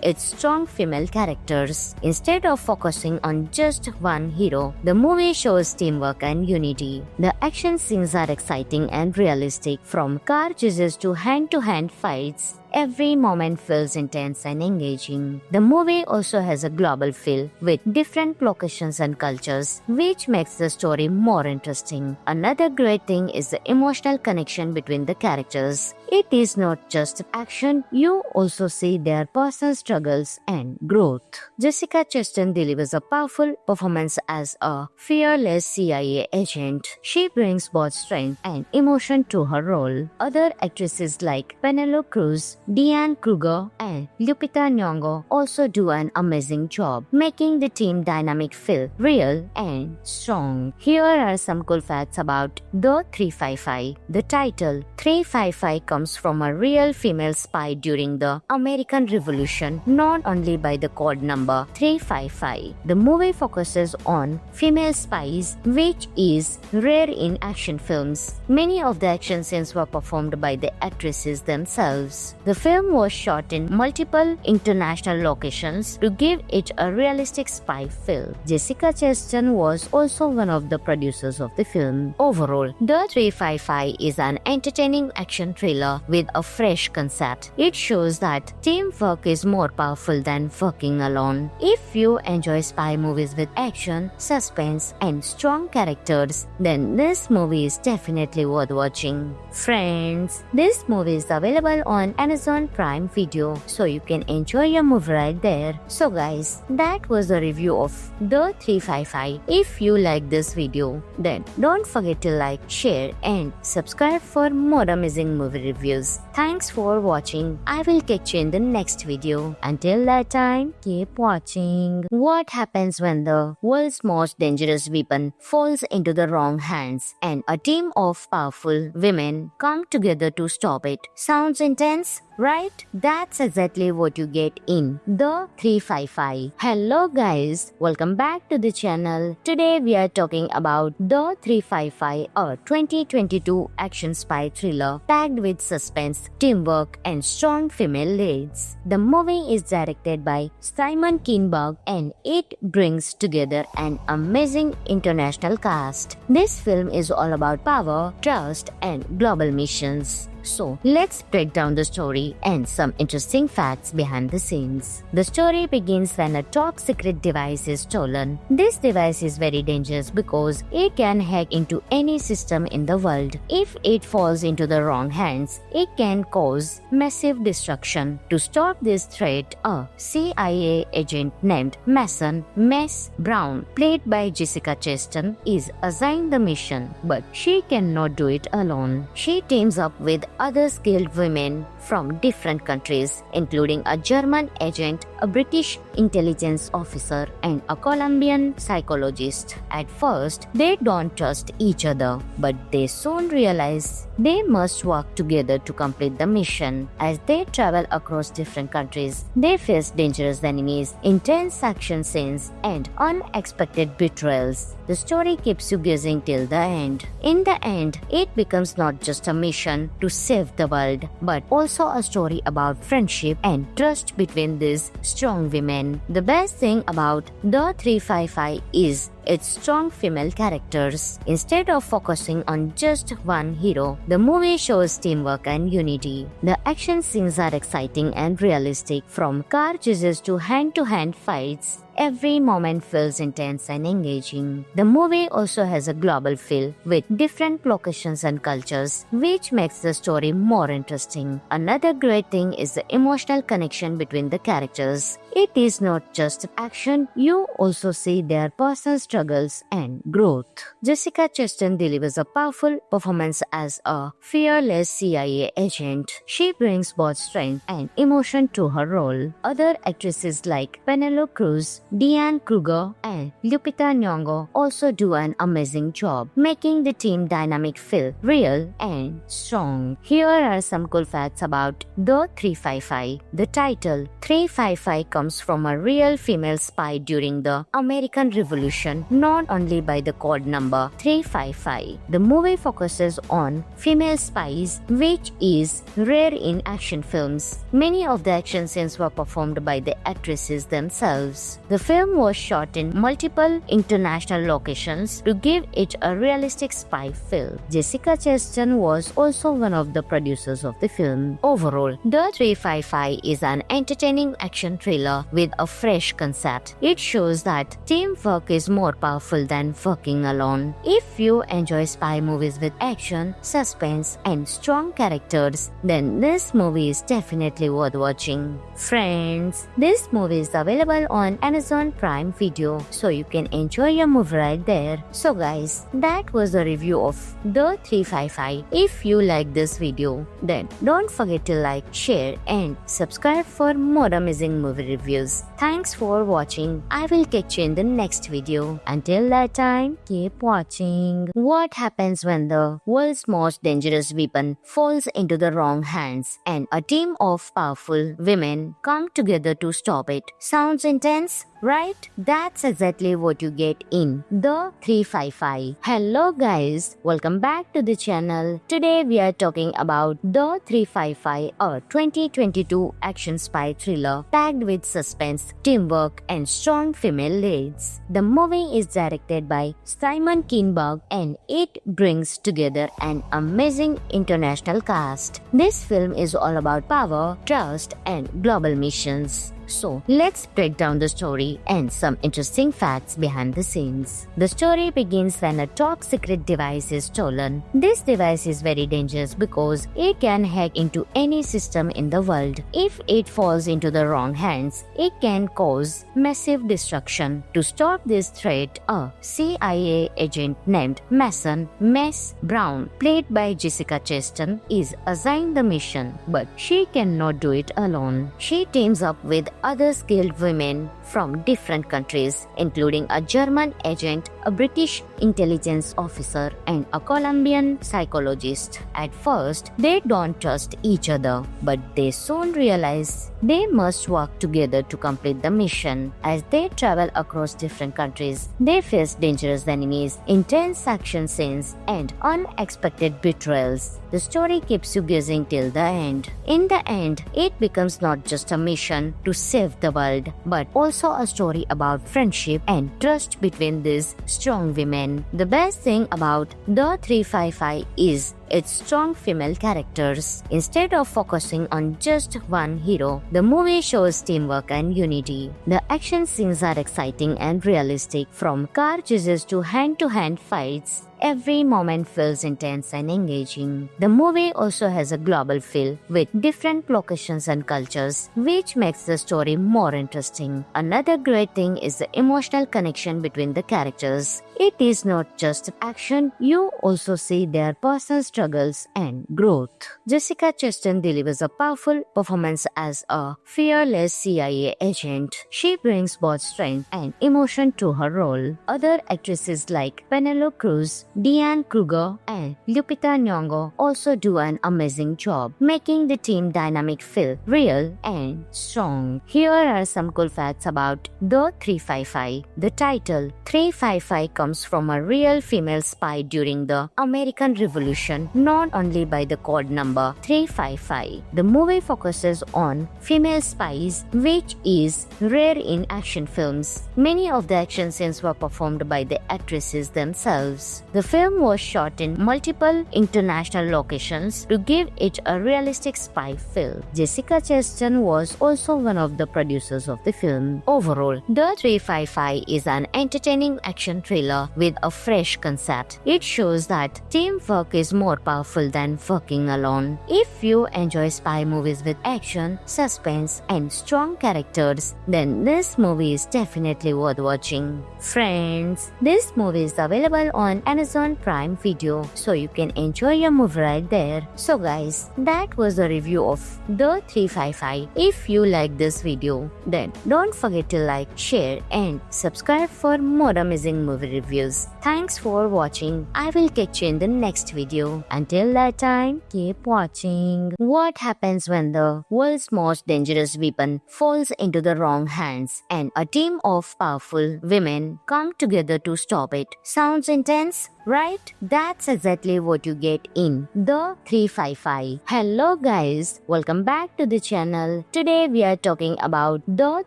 its strong female characters. Instead of focusing on just one hero, the movie shows teamwork and unity. The action scenes are exciting and realistic, from car chases to hand-to-hand fights. Every moment feels intense and engaging. The movie also has a global feel with different locations and cultures, which makes the story more interesting. Another great thing is the emotional connection between the characters. It is not just action, you also see their personal struggles and growth. Jessica Chastain delivers a powerful performance as a fearless CIA agent. She brings both strength and emotion to her role. Other actresses like Penelope Cruz, Diane Kruger, and Lupita Nyong'o also do an amazing job, making the team dynamic feel real and strong. Here are some cool facts about The 355. The title 355 comes from a real female spy during the American Revolution, known only by the code number 355. The movie focuses on female spies, which is rare in action films. Many of the action scenes were performed by the actresses themselves. The film was shot in multiple international locations to give it a realistic spy feel. Jessica Chastain was also one of the producers of the film. Overall, The 355 is an entertaining action thriller with a fresh concept. It shows that teamwork is more powerful than working alone. If you enjoy spy movies with action, suspense, and strong characters, then this movie is definitely worth watching. Friends, this movie is available on Amazon Prime Video, so you can enjoy your movie right there. So guys, that was the review of The 355. If you like this video, then don't forget to like, share, and subscribe for more amazing movie reviews. Thanks for watching. I will catch you in the next video. Until that time, keep watching. What happens when the world's most dangerous weapon falls into the wrong hands and a team of powerful women come together to stop it? Sounds intense, right? That's exactly what you get in The 355. Hello guys, welcome back to the channel. Today we are talking about The 355, a 2022 action spy thriller packed with suspense, teamwork, and strong female leads. The movie is directed by Simon Kinberg and it brings together an amazing international cast. This film is all about power, trust, and global missions. So, let's break down the story and some interesting facts behind the scenes. The story begins when a top secret device is stolen. This device is very dangerous because it can hack into any system in the world. If it falls into the wrong hands, it can cause massive destruction. To stop this threat, a CIA agent named Mason Mess Brown, played by Jessica Chastain, is assigned the mission, but she cannot do it alone. She teams up with other skilled women from different countries, including a German agent, a British intelligence officer, and a Colombian psychologist. At first, they don't trust each other, but they soon realize they must work together to complete the mission. As they travel across different countries, they face dangerous enemies, intense action scenes, and unexpected betrayals. The story keeps you guessing till the end. In the end, it becomes not just a mission to save the world, but also a story about friendship and trust between these strong women. The best thing about The 355 is its strong female characters. Instead of focusing on just one hero, the movie shows teamwork and unity. The action scenes are exciting and realistic, from car chases to hand-to-hand fights. Every moment feels intense and engaging. The movie also has a global feel with different locations and cultures, which makes the story more interesting. Another great thing is the emotional connection between the characters. It is not just action, you also see their personal struggles and growth. Jessica Chastain delivers a powerful performance as a fearless CIA agent. She brings both strength and emotion to her role. Other actresses like Penelope Cruz, Diane Kruger, and Lupita Nyong'o also do an amazing job, making the team dynamic feel real and strong. Here are some cool facts about The 355. The title 355 comes from a real female spy during the American Revolution, known only by the code number 355. The movie focuses on female spies, which is rare in action films. Many of the action scenes were performed by the actresses themselves. The film was shot in multiple international locations to give it a realistic spy feel. Jessica Chastain was also one of the producers of the film. Overall, The 355 is an entertaining action thriller with a fresh concept. It shows that teamwork is more powerful than working alone. If you enjoy spy movies with action, suspense, and strong characters, then this movie is definitely worth watching. Friends, this movie is available on Amazon Prime Video, so you can enjoy your movie right there. So guys, that was the review of The 355. If you like this video, then don't forget to like, share, and subscribe for more amazing movie reviews. Thanks for watching. I will catch you in the next video. Until that time, keep watching. What happens when the world's most dangerous weapon falls into the wrong hands and a team of powerful women come together to stop it? Sounds intense, right? That's exactly what you get in The 355. Hello guys, welcome back to the channel. Today we are talking about The 355, a 2022 action spy thriller packed with suspense, teamwork, and strong female leads. The movie is directed by Simon Kinberg and it brings together an amazing international cast. This film is all about power, trust, and global missions. So let's break down the story and some interesting facts behind the scenes. The story begins when a top secret device is stolen. This device is very dangerous because it can hack into any system in the world. If it falls into the wrong hands, it can cause massive destruction. To stop this threat, a CIA agent named Mason Mess Brown, played by Jessica Chastain, is assigned the mission, but she cannot do it alone. She teams up with other skilled women from different countries, including a German agent, a British intelligence officer, and a Colombian psychologist. At first, they don't trust each other, but they soon realize they must work together to complete the mission. As they travel across different countries, they face dangerous enemies, intense action scenes, and unexpected betrayals. The story keeps you guessing till the end. In the end, it becomes not just a mission to save the world, but also a story about friendship and trust between these strong women. The best thing about The 355 is its strong female characters. Instead of focusing on just one hero, the movie shows teamwork and unity. The action scenes are exciting and realistic, from car chases to hand-to-hand fights. Every moment feels intense and engaging. The movie also has a global feel with different locations and cultures, which makes the story more interesting. Another great thing is the emotional connection between the characters. It is not just action, you also see their personal struggles and growth. Jessica Chastain delivers a powerful performance as a fearless CIA agent. She brings both strength and emotion to her role. Other actresses like Penelope Cruz, Diane Kruger, and Lupita Nyong'o also do an amazing job, making the team dynamic feel real and strong. Here are some cool facts about The 355. The title 355 comes from a real female spy during the American Revolution, known only by the code number 355. The movie focuses on female spies, which is rare in action films. Many of the action scenes were performed by the actresses themselves. The film was shot in multiple international locations to give it a realistic spy feel. Jessica Chastain was also one of the producers of the film. Overall, The 355 is an entertaining action thriller with a fresh concept. It shows that teamwork is more powerful than working alone. If you enjoy spy movies with action, suspense, and strong characters, then this movie is definitely worth watching. Friends, this movie is available on Amazon Prime Video, so you can enjoy your movie right there. So guys, that was the review of The 355. If you like this video, then don't forget to like, share, and subscribe for more amazing movie reviews. Thanks for watching. I will catch you in the next video. Until that time, keep watching. What happens when the world's most dangerous weapon falls into the wrong hands and a team of powerful women come together to stop it? Sounds intense, right? That's exactly what you get in The 355. Hello guys, welcome back to the channel. Today we are talking about The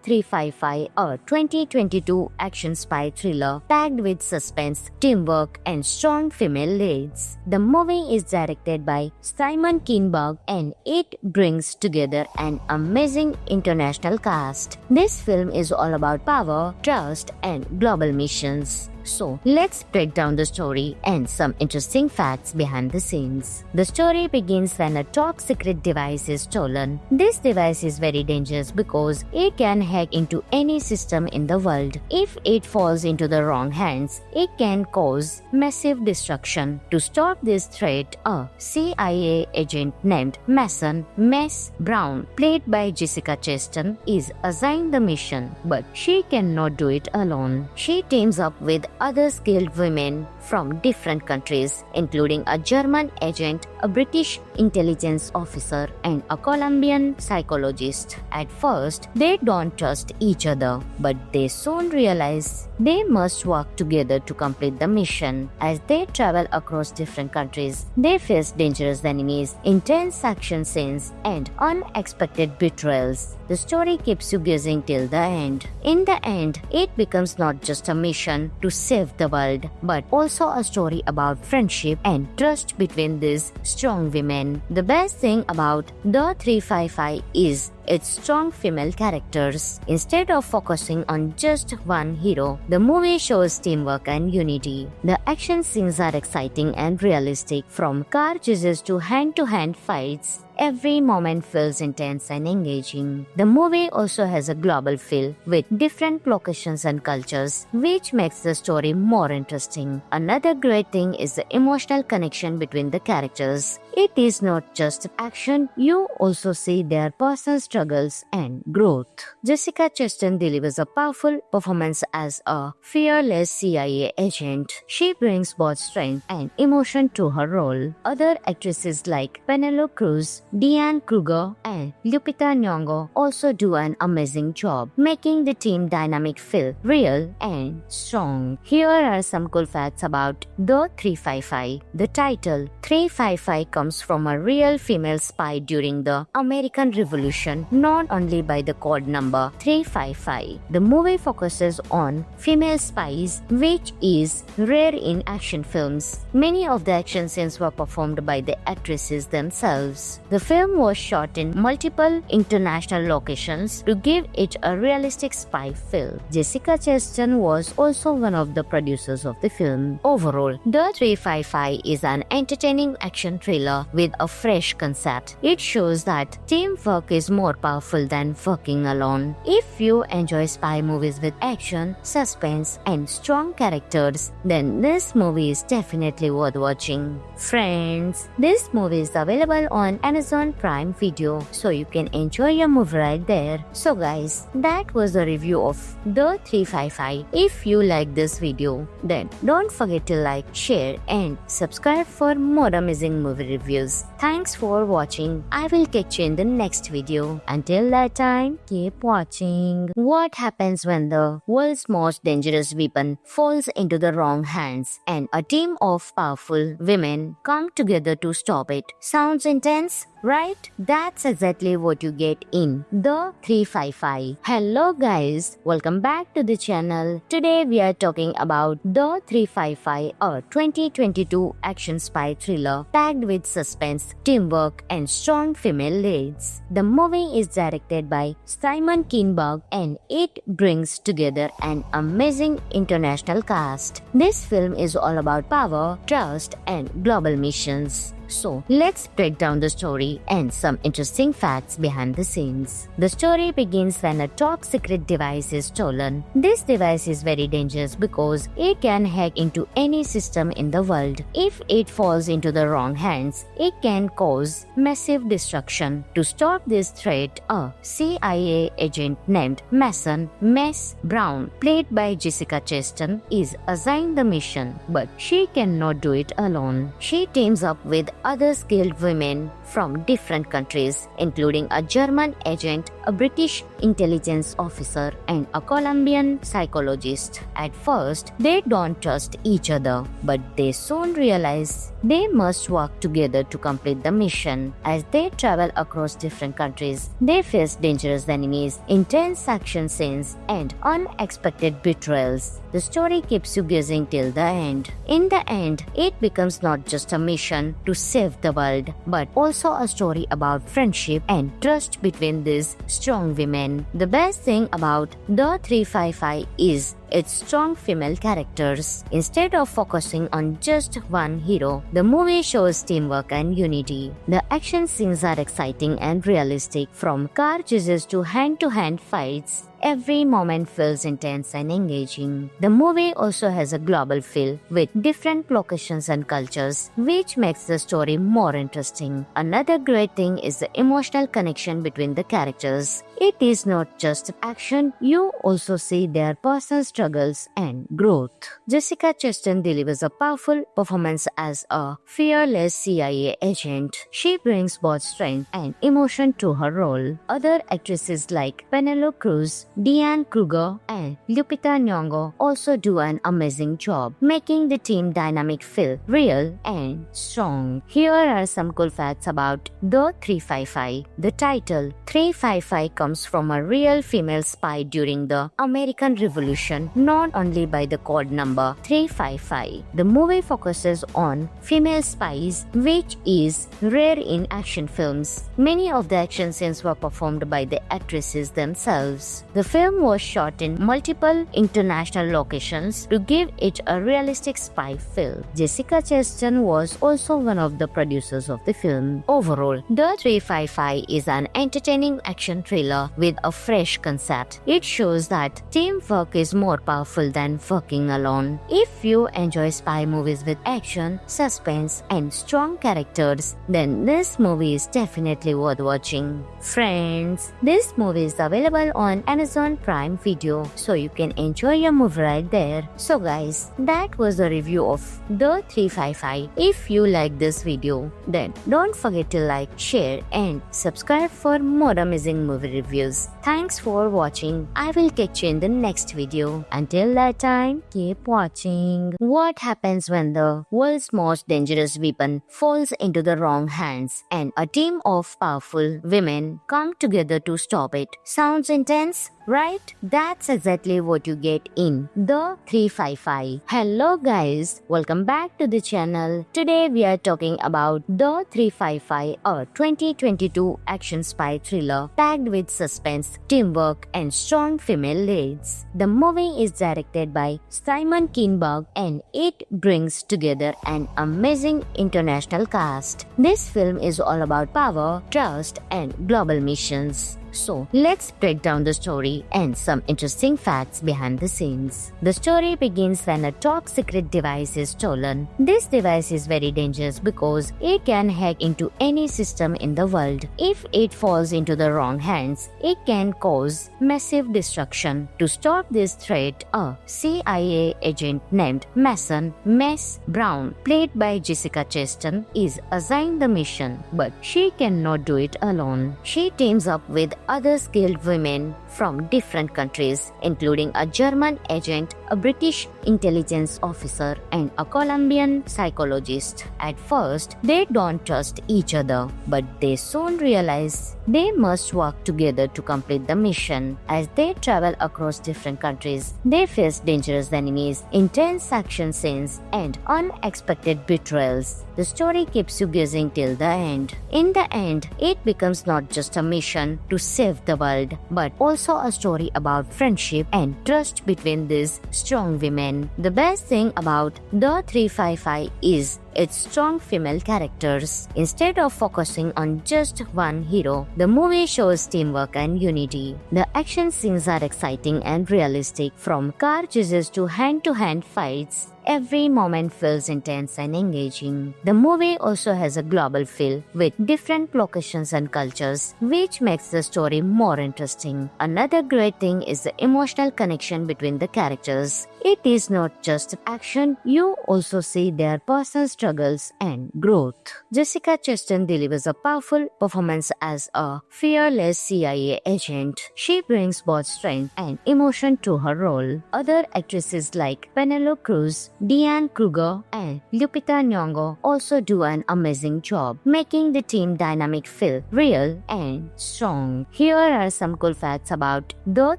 355, a 2022 action spy thriller packed with suspense, teamwork, and strong female leads. The movie is directed by Simon Kinberg and it brings together an amazing international cast. This film is all about power, trust, and global missions. So let's break down the story and some interesting facts behind the scenes. The story begins when a top secret device is stolen. This device is very dangerous because it can hack into any system in the world. If it falls into the wrong hands, it can cause massive destruction. To stop this threat, a CIA agent named Mason Mess Brown, played by Jessica Chastain, is assigned the mission, but she cannot do it alone. She teams up with other skilled women from different countries, including a German agent, a British intelligence officer, and a Colombian psychologist. At first, they don't trust each other, but they soon realize they must work together to complete the mission. As they travel across different countries, they face dangerous enemies, intense action scenes, and unexpected betrayals. The story keeps you guessing till the end. In the end, it becomes not just a mission to save the world, but also a story about friendship and trust between these strong women. The best thing about The 355 is its strong female characters. Instead of focusing on just one hero, the movie shows teamwork and unity. The action scenes are exciting and realistic, from car chases to hand-to-hand fights. Every moment feels intense and engaging. The movie also has a global feel with different locations and cultures, which makes the story more interesting. Another great thing is the emotional connection between the characters. It is not just action, you also see their personal struggles and growth. Jessica Chastain delivers a powerful performance as a fearless CIA agent. She brings both strength and emotion to her role. Other actresses like Penelope Cruz, Diane Kruger, and Lupita Nyong'o also do an amazing job, making the team dynamic feel real and strong. Here are some cool facts about The 355. The title 355 comes from a real female spy during the American Revolution, not only by the code number 355. The movie focuses on female spies, which is rare in action films. Many of the action scenes were performed by the actresses themselves. The film was shot in multiple international locations to give it a realistic spy feel. Jessica Chastain was also one of the producers of the film. Overall, The 355 is an entertaining action thriller with a fresh concept. It shows that teamwork is more powerful than working alone. If you enjoy spy movies with action, suspense, and strong characters, then this movie is definitely worth watching. Friends, this movie is available on Amazon Prime Video, so you can enjoy your movie right there. So guys, that was the review of The 355. If you like this video, then don't forget to like, share, and subscribe for more amazing movie reviews. Thanks for watching. I will catch you in the next video. Until that time, keep watching. What happens when the world's most dangerous weapon falls into the wrong hands and a team of powerful women come together to stop it? Sounds intense, right? That's exactly what you get in The 355. Hello guys, welcome back to the channel. Today we are talking about The 355, a 2022 action spy thriller packed with suspense, teamwork, and strong female leads. The movie is directed by Simon Kinberg and it brings together an amazing international cast. This film is all about power, trust, and global missions. So, let's break down the story and some interesting facts behind the scenes. The story begins when a top secret device is stolen. This device is very dangerous because it can hack into any system in the world. If it falls into the wrong hands, it can cause massive destruction. To stop this threat, a CIA agent named Mason Mess Brown, played by Jessica Chastain, is assigned the mission, but she cannot do it alone. She teams up with other skilled women from different countries, including a German agent, a British intelligence officer, and a Colombian psychologist. At first, they don't trust each other, but they soon realize they must work together to complete the mission. As they travel across different countries, they face dangerous enemies, intense action scenes, and unexpected betrayals. The story keeps you guessing till the end. In the end, it becomes not just a mission to save the world, but also a story about friendship and trust between these strong women. The best thing about The 355 is its strong female characters. Instead of focusing on just one hero, the movie shows teamwork and unity. The action scenes are exciting and realistic, from car chases to hand-to-hand fights. Every moment feels intense and engaging. The movie also has a global feel with different locations and cultures, which makes the story more interesting. Another great thing is the emotional connection between the characters. It is not just action, you also see their personal struggles and growth. Jessica Chastain delivers a powerful performance as a fearless CIA agent. She brings both strength and emotion to her role. Other actresses like Penelope Cruz, Diane Kruger, and Lupita Nyong'o also do an amazing job, making the team dynamic feel real and strong. Here are some cool facts about The 355. The title 355 comes from a real female spy during the American Revolution, not only by the code number 355. The movie focuses on female spies, which is rare in action films. Many of the action scenes were performed by the actresses themselves. The film was shot in multiple international locations to give it a realistic spy feel. Jessica Chastain was also one of the producers of the film. Overall, The 355 is an entertaining action thriller with a fresh concept. It shows that teamwork is more powerful than working alone. If you enjoy spy movies with action, suspense, and strong characters, then this movie is definitely worth watching. Friends, this movie is available on Amazon Prime Video, so you can enjoy your movie right there. So guys, that was the review of The 355. If you like this video, then don't forget to like, share, and subscribe for more amazing movie reviews. Thanks for watching. I will catch you in the next video. Until that time, keep watching. What happens when the world's most dangerous weapon falls into the wrong hands and a team of powerful women come together to stop it? Sounds intense, right? That's exactly what you get in The 355. Hello guys, welcome back to the channel. Today we are talking about The 355, a 2022 action spy thriller packed with suspense, teamwork, and strong female leads. The movie is directed by Simon Kinberg and it brings together an amazing international cast. This film is all about power, trust, and global missions. So, let's break down the story and some interesting facts behind the scenes. The story begins when a top secret device is stolen. This device is very dangerous because it can hack into any system in the world. If it falls into the wrong hands, it can cause massive destruction. To stop this threat, a CIA agent named Mason Mess Brown, played by Jessica Chastain, is assigned the mission, but she cannot do it alone. She teams up with other skilled women from different countries, including a German agent, a British intelligence officer, and a Colombian psychologist. At first, they don't trust each other, but they soon realize they must work together to complete the mission. As they travel across different countries, they face dangerous enemies, intense action scenes, and unexpected betrayals. The story keeps you guessing till the end. In the end, it becomes not just a mission to save the world, but also a story about friendship and trust between these strong women. The best thing about The 355 is its strong female characters. Instead of focusing on just one hero, the movie shows teamwork and unity. The action scenes are exciting and realistic, from car chases to hand-to-hand fights. Every moment feels intense and engaging. The movie also has a global feel with different locations and cultures, which makes the story more interesting. Another great thing is the emotional connection between the characters. It is not just action, you also see their personal struggles and growth. Jessica Chastain delivers a powerful performance as a fearless CIA agent. She brings both strength and emotion to her role. Other actresses like Penelope Cruz, Diane Kruger, and Lupita Nyong'o also do an amazing job, making the team dynamic feel real and strong. Here are some cool facts about The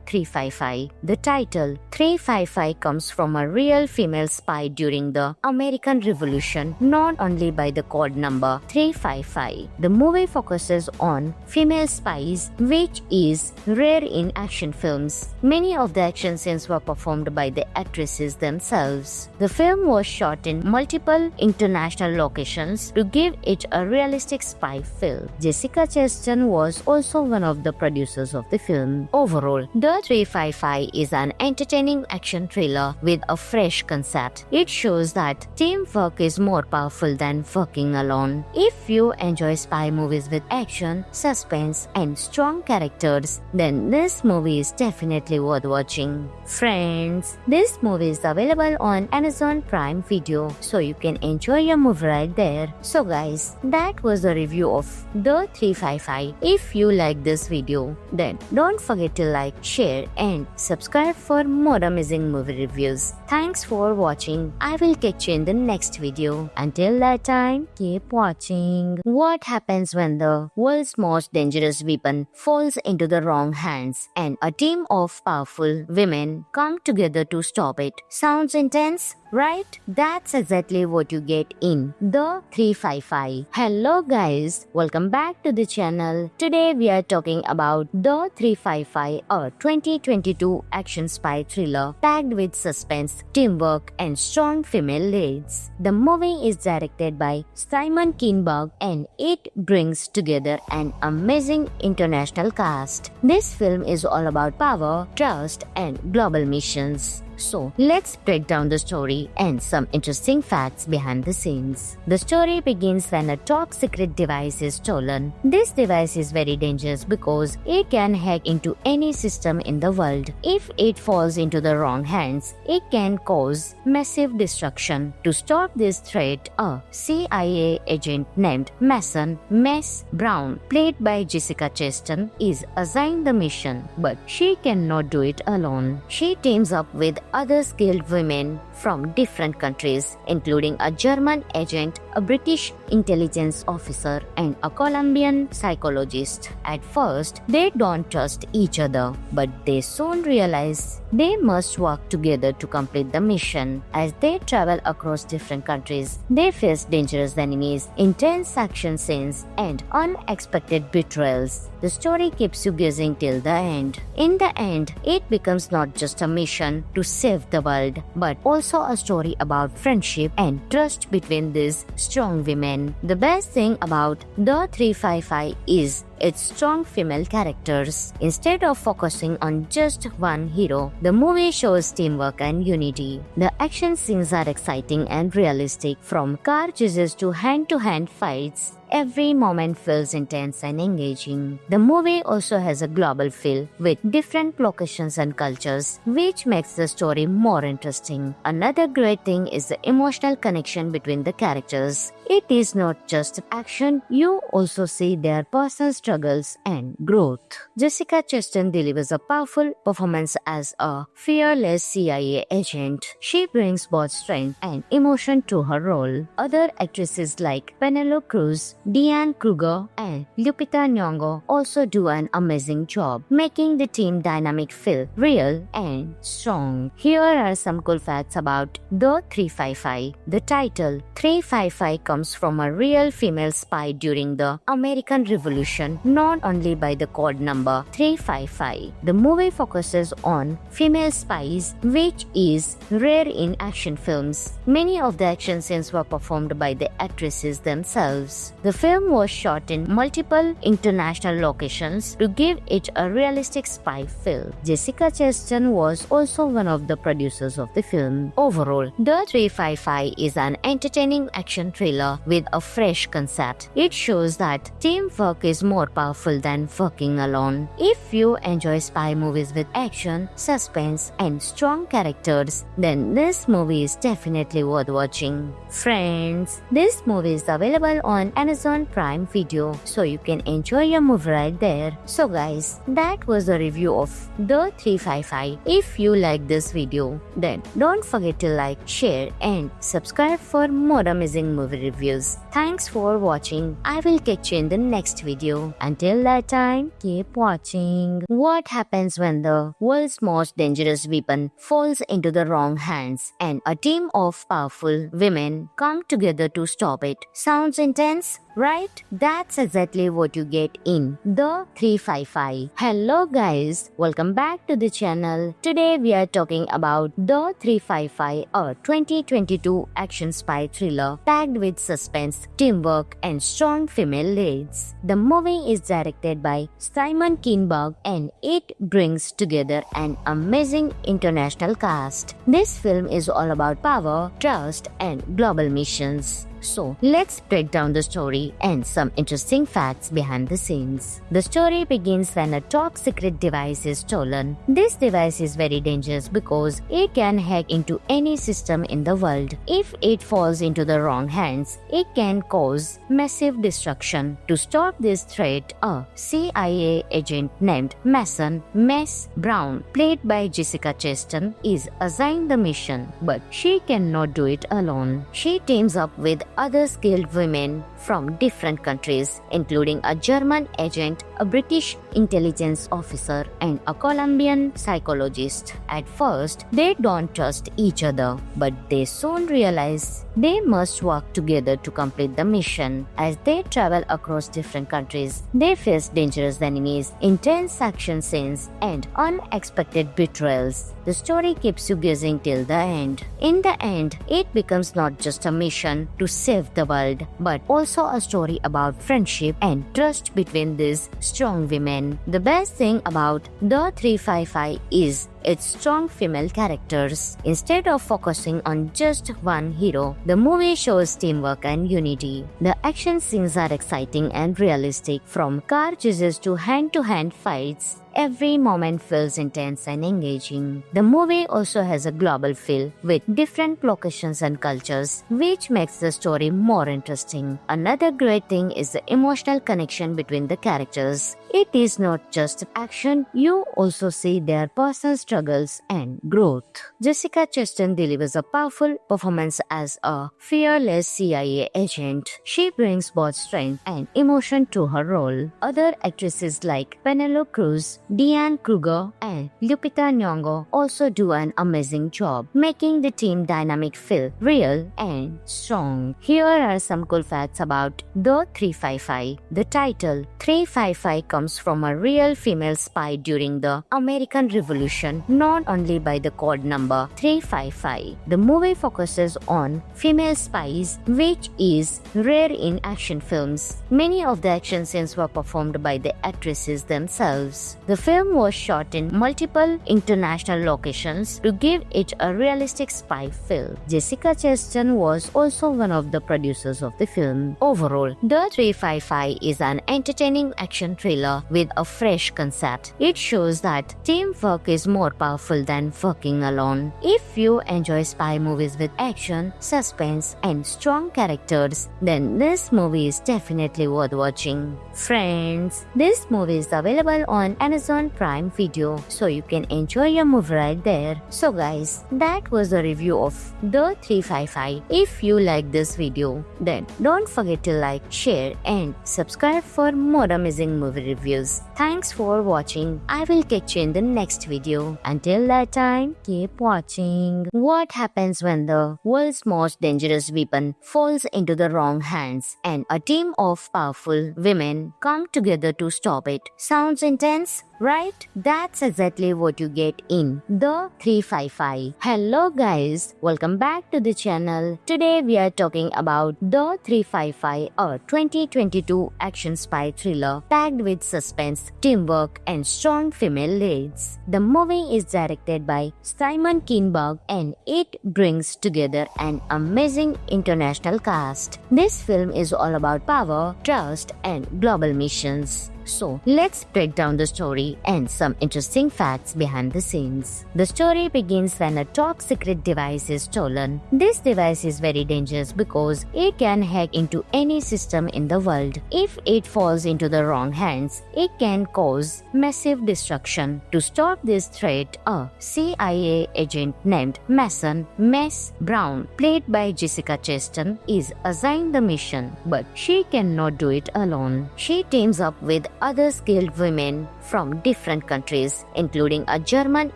355. The title 355 comes from a real female spy during the American Revolution, not only by the code number 355. The movie focuses on female spies, which is rare in action films. Many of the action scenes were performed by the actresses themselves. The film was shot in multiple international locations to give it a realistic spy feel. Jessica Chastain was also one of the producers of the film. Overall, The 355 is an entertaining action thriller with a fresh concept. It shows that teamwork is more powerful than working alone. If you enjoy spy movies with action, suspense, and strong characters, then this movie is definitely worth watching. Friends, this movie is available on Amazon Prime Video, so you can enjoy your movie right there. So guys, that was the review of The 355. If you like this video, then don't forget to like, share, and subscribe for more amazing movie reviews. reviews. Thanks for watching. I will catch you in the next video. Until that time, keep watching. What happens when the world's most dangerous weapon falls into the wrong hands and a team of powerful women come together to stop it? Sounds intense? Right? That's exactly what you get in The 355. Hello guys, welcome back to the channel. Today we are talking about The 355, a 2022 action spy thriller packed with suspense, teamwork and strong female leads. The movie is directed by Simon Kinberg and it brings together an amazing international cast. This film is all about power, trust and global missions. So, let's break down the story and some interesting facts behind the scenes. The story begins when a top secret device is stolen. This device is very dangerous because it can hack into any system in the world. If it falls into the wrong hands, it can cause massive destruction. To stop this threat, a CIA agent named Mason Mess Brown, played by Jessica Chastain, is assigned the mission, but she cannot do it alone. She teams up with other skilled women from different countries, including a German agent, a British intelligence officer, and a Colombian psychologist. At first, they don't trust each other, but they soon realize they must work together to complete the mission. As they travel across different countries, they face dangerous enemies, intense action scenes, and unexpected betrayals. The story keeps you guessing till the end. In the end, it becomes not just a mission to save the world, but also a story about friendship and trust between these strong women. The best thing about The 355 is its strong female characters. Instead of focusing on just one hero, the movie shows teamwork and unity. The action scenes are exciting and realistic, from car chases to hand-to-hand fights. Every moment feels intense and engaging. The movie also has a global feel with different locations and cultures, which makes the story more interesting. Another great thing is the emotional connection between the characters. It is not just action, you also see their personal struggles and growth. Jessica Chastain delivers a powerful performance as a fearless CIA agent. She brings both strength and emotion to her role. Other actresses like Penelope Cruz, Diane Kruger, and Lupita Nyong'o also do an amazing job, making the team dynamic feel real and strong. Here are some cool facts about The 355. The title 355 comes from a real female spy during the American Revolution, known only by the code number 355. The movie focuses on female spies, which is rare in action films. Many of the action scenes were performed by the actresses themselves. The film was shot in multiple international locations to give it a realistic spy feel. Jessica Chastain was also one of the producers of the film. Overall, The 355 is an entertaining action thriller with a fresh concept. It shows that teamwork is more powerful than working alone. If you enjoy spy movies with action, suspense, and strong characters, then this movie is definitely worth watching. Friends, this movie is available on Amazon Prime Video, so you can enjoy your movie right there. So guys, that was the review of The 355. If you like this video, then don't forget to like, share and subscribe for more amazing movie reviews. Thanks for watching. I will catch you in the next video. Until that time, keep watching. What happens when the world's most dangerous weapon falls into the wrong hands and a team of powerful women come together to stop it? Sounds intense? Right? That's exactly what you get in The 355. Hello guys, welcome back to the channel. Today we are talking about The 355, a 2022 action spy thriller packed with suspense, teamwork and strong female leads. The movie is directed by Simon Kinberg and it brings together an amazing international cast. This film is all about power, trust and global missions. So let's break down the story and some interesting facts behind the scenes. The story begins when a top secret device is stolen. This device is very dangerous because it can hack into any system in the world. If it falls into the wrong hands, it can cause massive destruction. To stop this threat, a CIA agent named Mason Mess Brown, played by Jessica Chastain, is assigned the mission, but she cannot do it alone. She teams up with other skilled women from different countries, including a German agent, a British intelligence officer, and a Colombian psychologist. At first, they don't trust each other, but they soon realize they must work together to complete the mission. As they travel across different countries, they face dangerous enemies, intense action scenes, and unexpected betrayals. The story keeps you guessing till the end. In the end, it becomes not just a mission to save the world, but also a story about friendship and trust between these strong women. The best thing about The 355 is its strong female characters. Instead of focusing on just one hero, the movie shows teamwork and unity. The action scenes are exciting and realistic, from car chases to hand-to-hand fights. Every moment feels intense and engaging. The movie also has a global feel with different locations and cultures, which makes the story more interesting. Another great thing is the emotional connection between the characters. It is not just action, you also see their personal struggles and growth. Jessica Chastain delivers a powerful performance as a fearless CIA agent. She brings both strength and emotion to her role. Other actresses like Penelope Cruz, Diane Kruger, and Lupita Nyong'o also do an amazing job, making the team dynamic feel real and strong. Here are some cool facts about The 355. The title 355 comes from a real female spy during the American Revolution, known only by the code number 355. The movie focuses on female spies, which is rare in action films. Many of the action scenes were performed by the actresses themselves. The film was shot in multiple international locations to give it a realistic spy feel. Jessica Chastain was also one of the producers of the film. Overall, The 355 is an entertaining action thriller with a fresh concept. It shows that teamwork is more powerful than working alone. If you enjoy spy movies with action, suspense, and strong characters, then this movie is definitely worth watching. Friends, this movie is available on Amazon Prime Video, so you can enjoy your movie right there. So guys, that was the review of The 355. If you like this video, then don't forget to like, share, and subscribe for more amazing movie reviews. Thanks for watching. I will catch you in the next video. Until that time, keep watching. What happens when the world's most dangerous weapon falls into the wrong hands and a team of powerful women come together to stop it? Sounds intense, right? That's exactly what you get in The 355. Hello guys, welcome back to the channel. Today we are talking about The 355, a 2022 action spy thriller packed with suspense, teamwork, and strong female leads. The movie is directed by Simon Kinberg and it brings together an amazing international cast. This film is all about power, trust, and global missions. So let's break down the story and some interesting facts behind the scenes. The story begins when a top secret device is stolen. This device is very dangerous because it can hack into any system in the world. If it falls into the wrong hands, it can cause massive destruction. To stop this threat, a CIA agent named Mason Mess Brown, played by Jessica Chastain, is assigned the mission, but she cannot do it alone. She teams up with other skilled women from different countries, including a German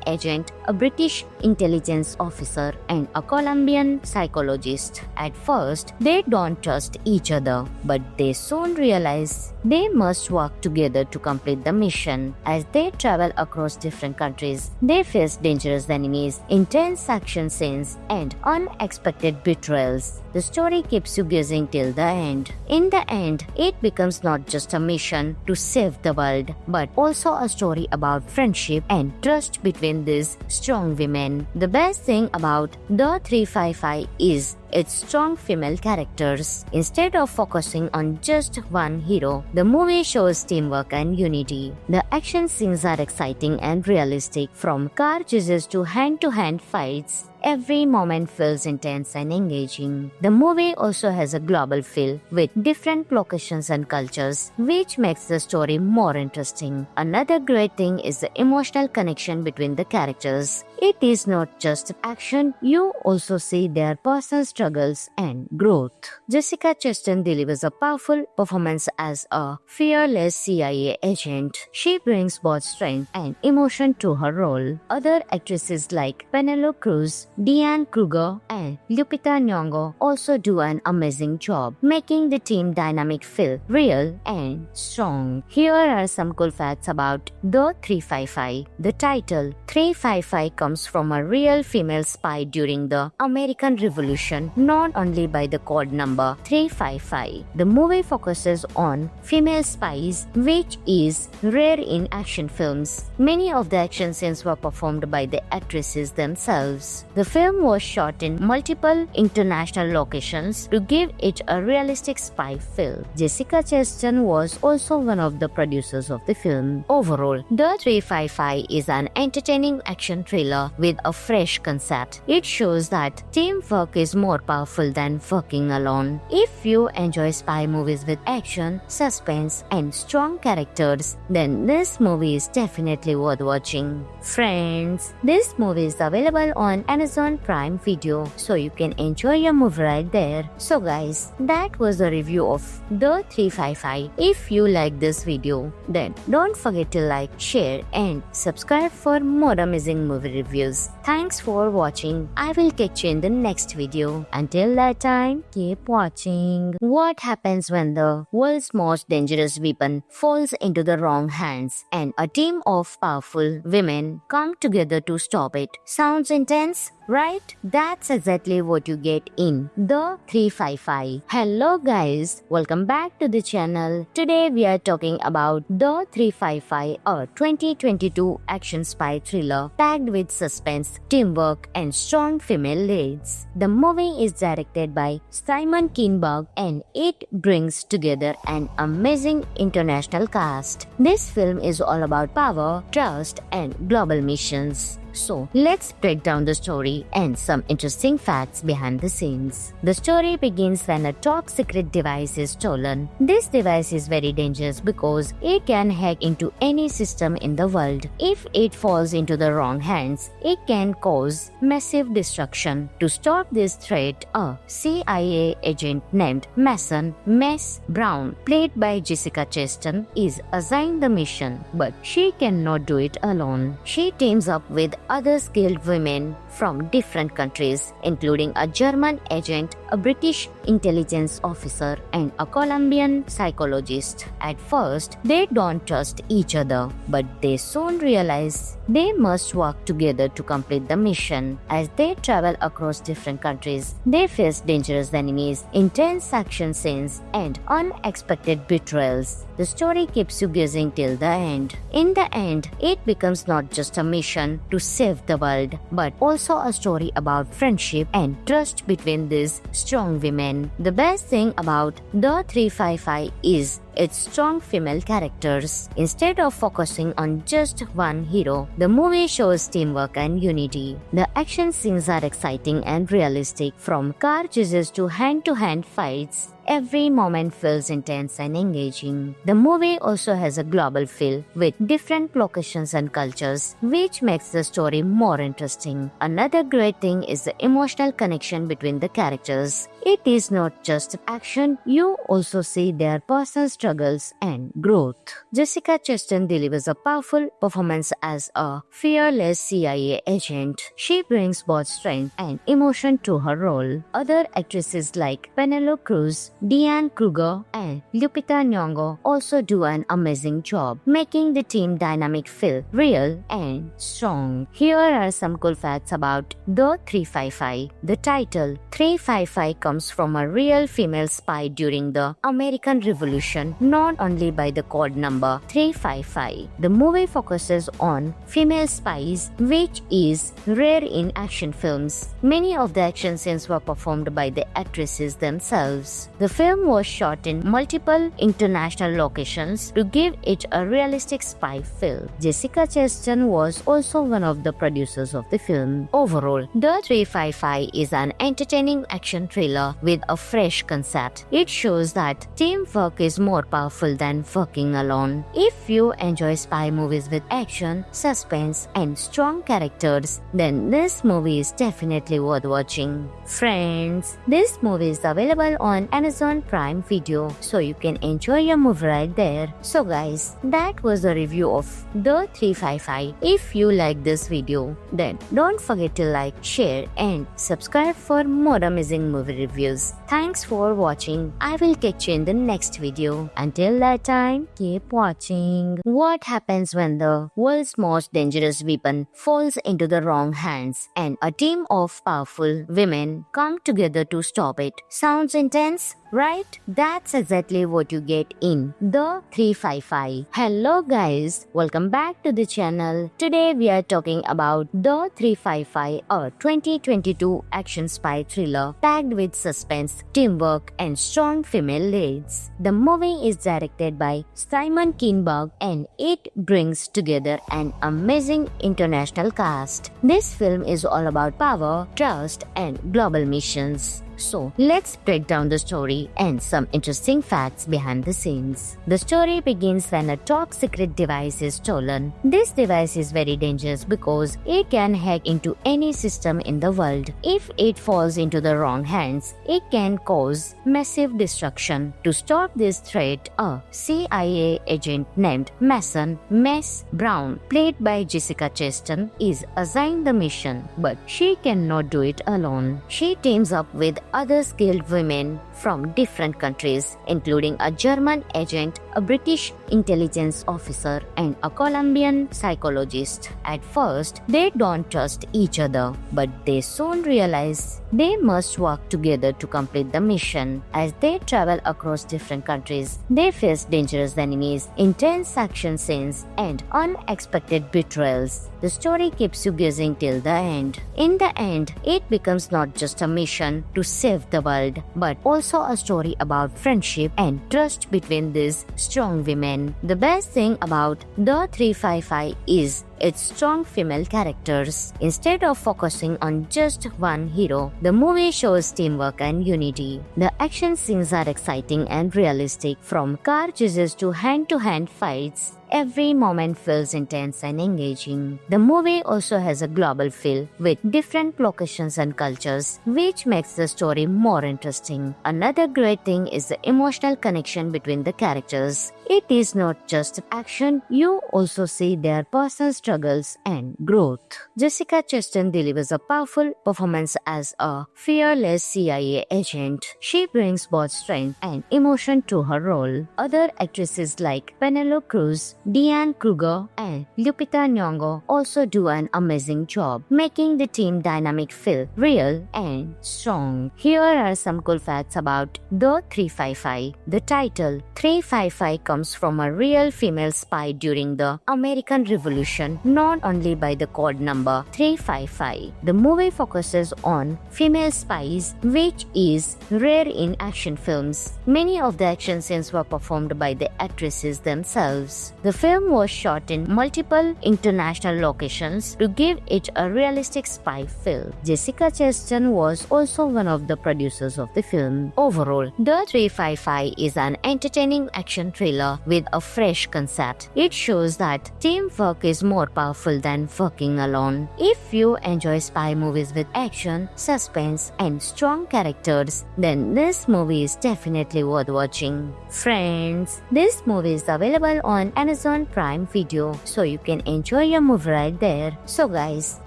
agent, a British intelligence officer, and a Colombian psychologist. At first, they don't trust each other, but they soon realize they must work together to complete the mission. As they travel across different countries, they face dangerous enemies, intense action scenes, and unexpected betrayals. The story keeps you guessing till the end. In the end, it becomes not just a mission to save the world, but also a story about friendship and trust between these strong women. The best thing about The 355 is its strong female characters. Instead of focusing on just one hero, the movie shows teamwork and unity. The action scenes are exciting and realistic, from car chases to hand-to-hand fights. Every moment feels intense and engaging. The movie also has a global feel with different locations and cultures, which makes the story more interesting. Another great thing is the emotional connection between the characters. It is not just action, you also see their personal struggles and growth. Jessica Chastain delivers a powerful performance as a fearless CIA agent. She brings both strength and emotion to her role. Other actresses like Penelope Cruz, Diane Kruger, and Lupita Nyong'o also do an amazing job, making the team dynamic feel real and strong. Here are some cool facts about The 355. The title 355 comes from a real female spy during the American Revolution, not only by the code number 355. The movie focuses on female spies, which is rare in action films. Many of the action scenes were performed by the actresses themselves. The film was shot in multiple international locations to give it a realistic spy feel. Jessica Chastain was also one of the producers of the film. Overall, The 355 is an entertaining action thriller with a fresh concept. It shows that teamwork is more powerful than working alone. If you enjoy spy movies with action, suspense, and strong characters, then this movie is definitely worth watching. Friends, this movie is available on Amazon Prime Video, so you can enjoy your movie right there. So guys, that was the review of The 355. If you like this video, then don't forget to like, share, and subscribe for more amazing movie reviews. Thanks for watching. I will catch you in the next video. Until that time, keep watching. What happens when the world's most dangerous weapon falls into the wrong hands and a team of powerful women come together to stop it? Sounds intense, right? That's exactly what you get in The 355. Hello guys, welcome back to the channel. Today we are talking about The 355, a 2022 action spy thriller packed with suspense, teamwork, and strong female leads. The movie is directed by Simon Kinberg and it brings together an amazing international cast. This film is all about power, trust, and global missions. So, let's break down the story and some interesting facts behind the scenes. The story begins when a top secret device is stolen. This device is very dangerous because it can hack into any system in the world. If it falls into the wrong hands, it can cause massive destruction. To stop this threat, a CIA agent named Mason Mess Brown, played by Jessica Chastain, is assigned the mission, but she cannot do it alone. She teams up with other skilled women from different countries, including a German agent, a British intelligence officer, and a Colombian psychologist. At first, they don't trust each other, but they soon realize they must work together to complete the mission. As they travel across different countries, they face dangerous enemies, intense action scenes, and unexpected betrayals. The story keeps you guessing till the end. In the end, it becomes not just a mission to save the world, but also a story about friendship and trust between these strong women. The best thing about The 355 is its strong female characters. Instead of focusing on just one hero, the movie shows teamwork and unity. The action scenes are exciting and realistic, from car chases to hand-to-hand fights. Every moment feels intense and engaging. The movie also has a global feel with different locations and cultures, which makes the story more interesting. Another great thing is the emotional connection between the characters. It is not just action, you also see their personal struggles and growth. Jessica Chastain delivers a powerful performance as a fearless CIA agent. She brings both strength and emotion to her role. Other actresses like Penelope Cruz, Diane Kruger, and Lupita Nyong'o also do an amazing job, making the team dynamic feel real and strong. Here are some cool facts about The 355. The title 355 comes comes from a real female spy during the American Revolution, not only by the code number 355. The movie focuses on female spies, which is rare in action films. Many of the action scenes were performed by the actresses themselves. The film was shot in multiple international locations to give it a realistic spy feel. Jessica Chastain was also one of the producers of the film. Overall, The 355 is an entertaining action thriller with a fresh concept. It shows that teamwork is more powerful than working alone. If you enjoy spy movies with action, suspense, and strong characters, then this movie is definitely worth watching. Friends, this movie is available on Amazon Prime Video, so you can enjoy your movie right there. So guys, that was the review of The 355. If you like this video, then don't forget to like, share, and subscribe for more amazing movie reviews. Thanks for watching. I will catch you in the next video. Until that time, keep watching. What happens when the world's most dangerous weapon falls into the wrong hands and a team of powerful women come together to stop it? Sounds intense, right? That's exactly what you get in The 355. Hello guys, welcome back to the channel. Today we are talking about The 355, a 2022 action spy thriller packed with suspense, teamwork, and strong female leads. The movie is directed by Simon Kinberg and it brings together an amazing international cast. This film is all about power, trust, and global missions. So, let's break down the story and some interesting facts behind the scenes. The story begins when a top secret device is stolen. This device is very dangerous because it can hack into any system in the world. If it falls into the wrong hands, it can cause massive destruction. To stop this threat, a CIA agent named Mason Mess Brown, played by Jessica Chastain, is assigned the mission, but she cannot do it alone. She teams up with other skilled women from different countries, including a German agent, a British intelligence officer, and a Colombian psychologist. At first, they don't trust each other, but they soon realize they must work together to complete the mission. As they travel across different countries, they face dangerous enemies, intense action scenes, and unexpected betrayals. The story keeps you guessing till the end. In the end, it becomes not just a mission to save the world, but also a story about friendship and trust between these strong women. The best thing about The 355 is its strong female characters. Instead of focusing on just one hero, the movie shows teamwork and unity. The action scenes are exciting and realistic, from car chases to hand-to-hand fights. Every moment feels intense and engaging. The movie also has a global feel with different locations and cultures, which makes the story more interesting. Another great thing is the emotional connection between the characters. It is not just action, you also see their personal struggles and growth. Jessica Chastain delivers a powerful performance as a fearless CIA agent. She brings both strength and emotion to her role. Other actresses like Penelope Cruz, Diane Kruger, and Lupita Nyong'o also do an amazing job, making the team dynamic feel real and strong. Here are some cool facts about The 355. The title 355 comes from a real female spy during the American Revolution, not only by the code number 355. The movie focuses on female spies, which is rare in action films. Many of the action scenes were performed by the actresses themselves. The film was shot in multiple international locations to give it a realistic spy feel. Jessica Chastain was also one of the producers of the film. Overall, The 355 is an entertaining action thriller with a fresh concept. It shows that teamwork is more powerful than working alone. If you enjoy spy movies with action, suspense, and strong characters, then this movie is definitely worth watching. Friends, this movie is available on Amazon Prime Video, so you can enjoy your movie right there. So guys,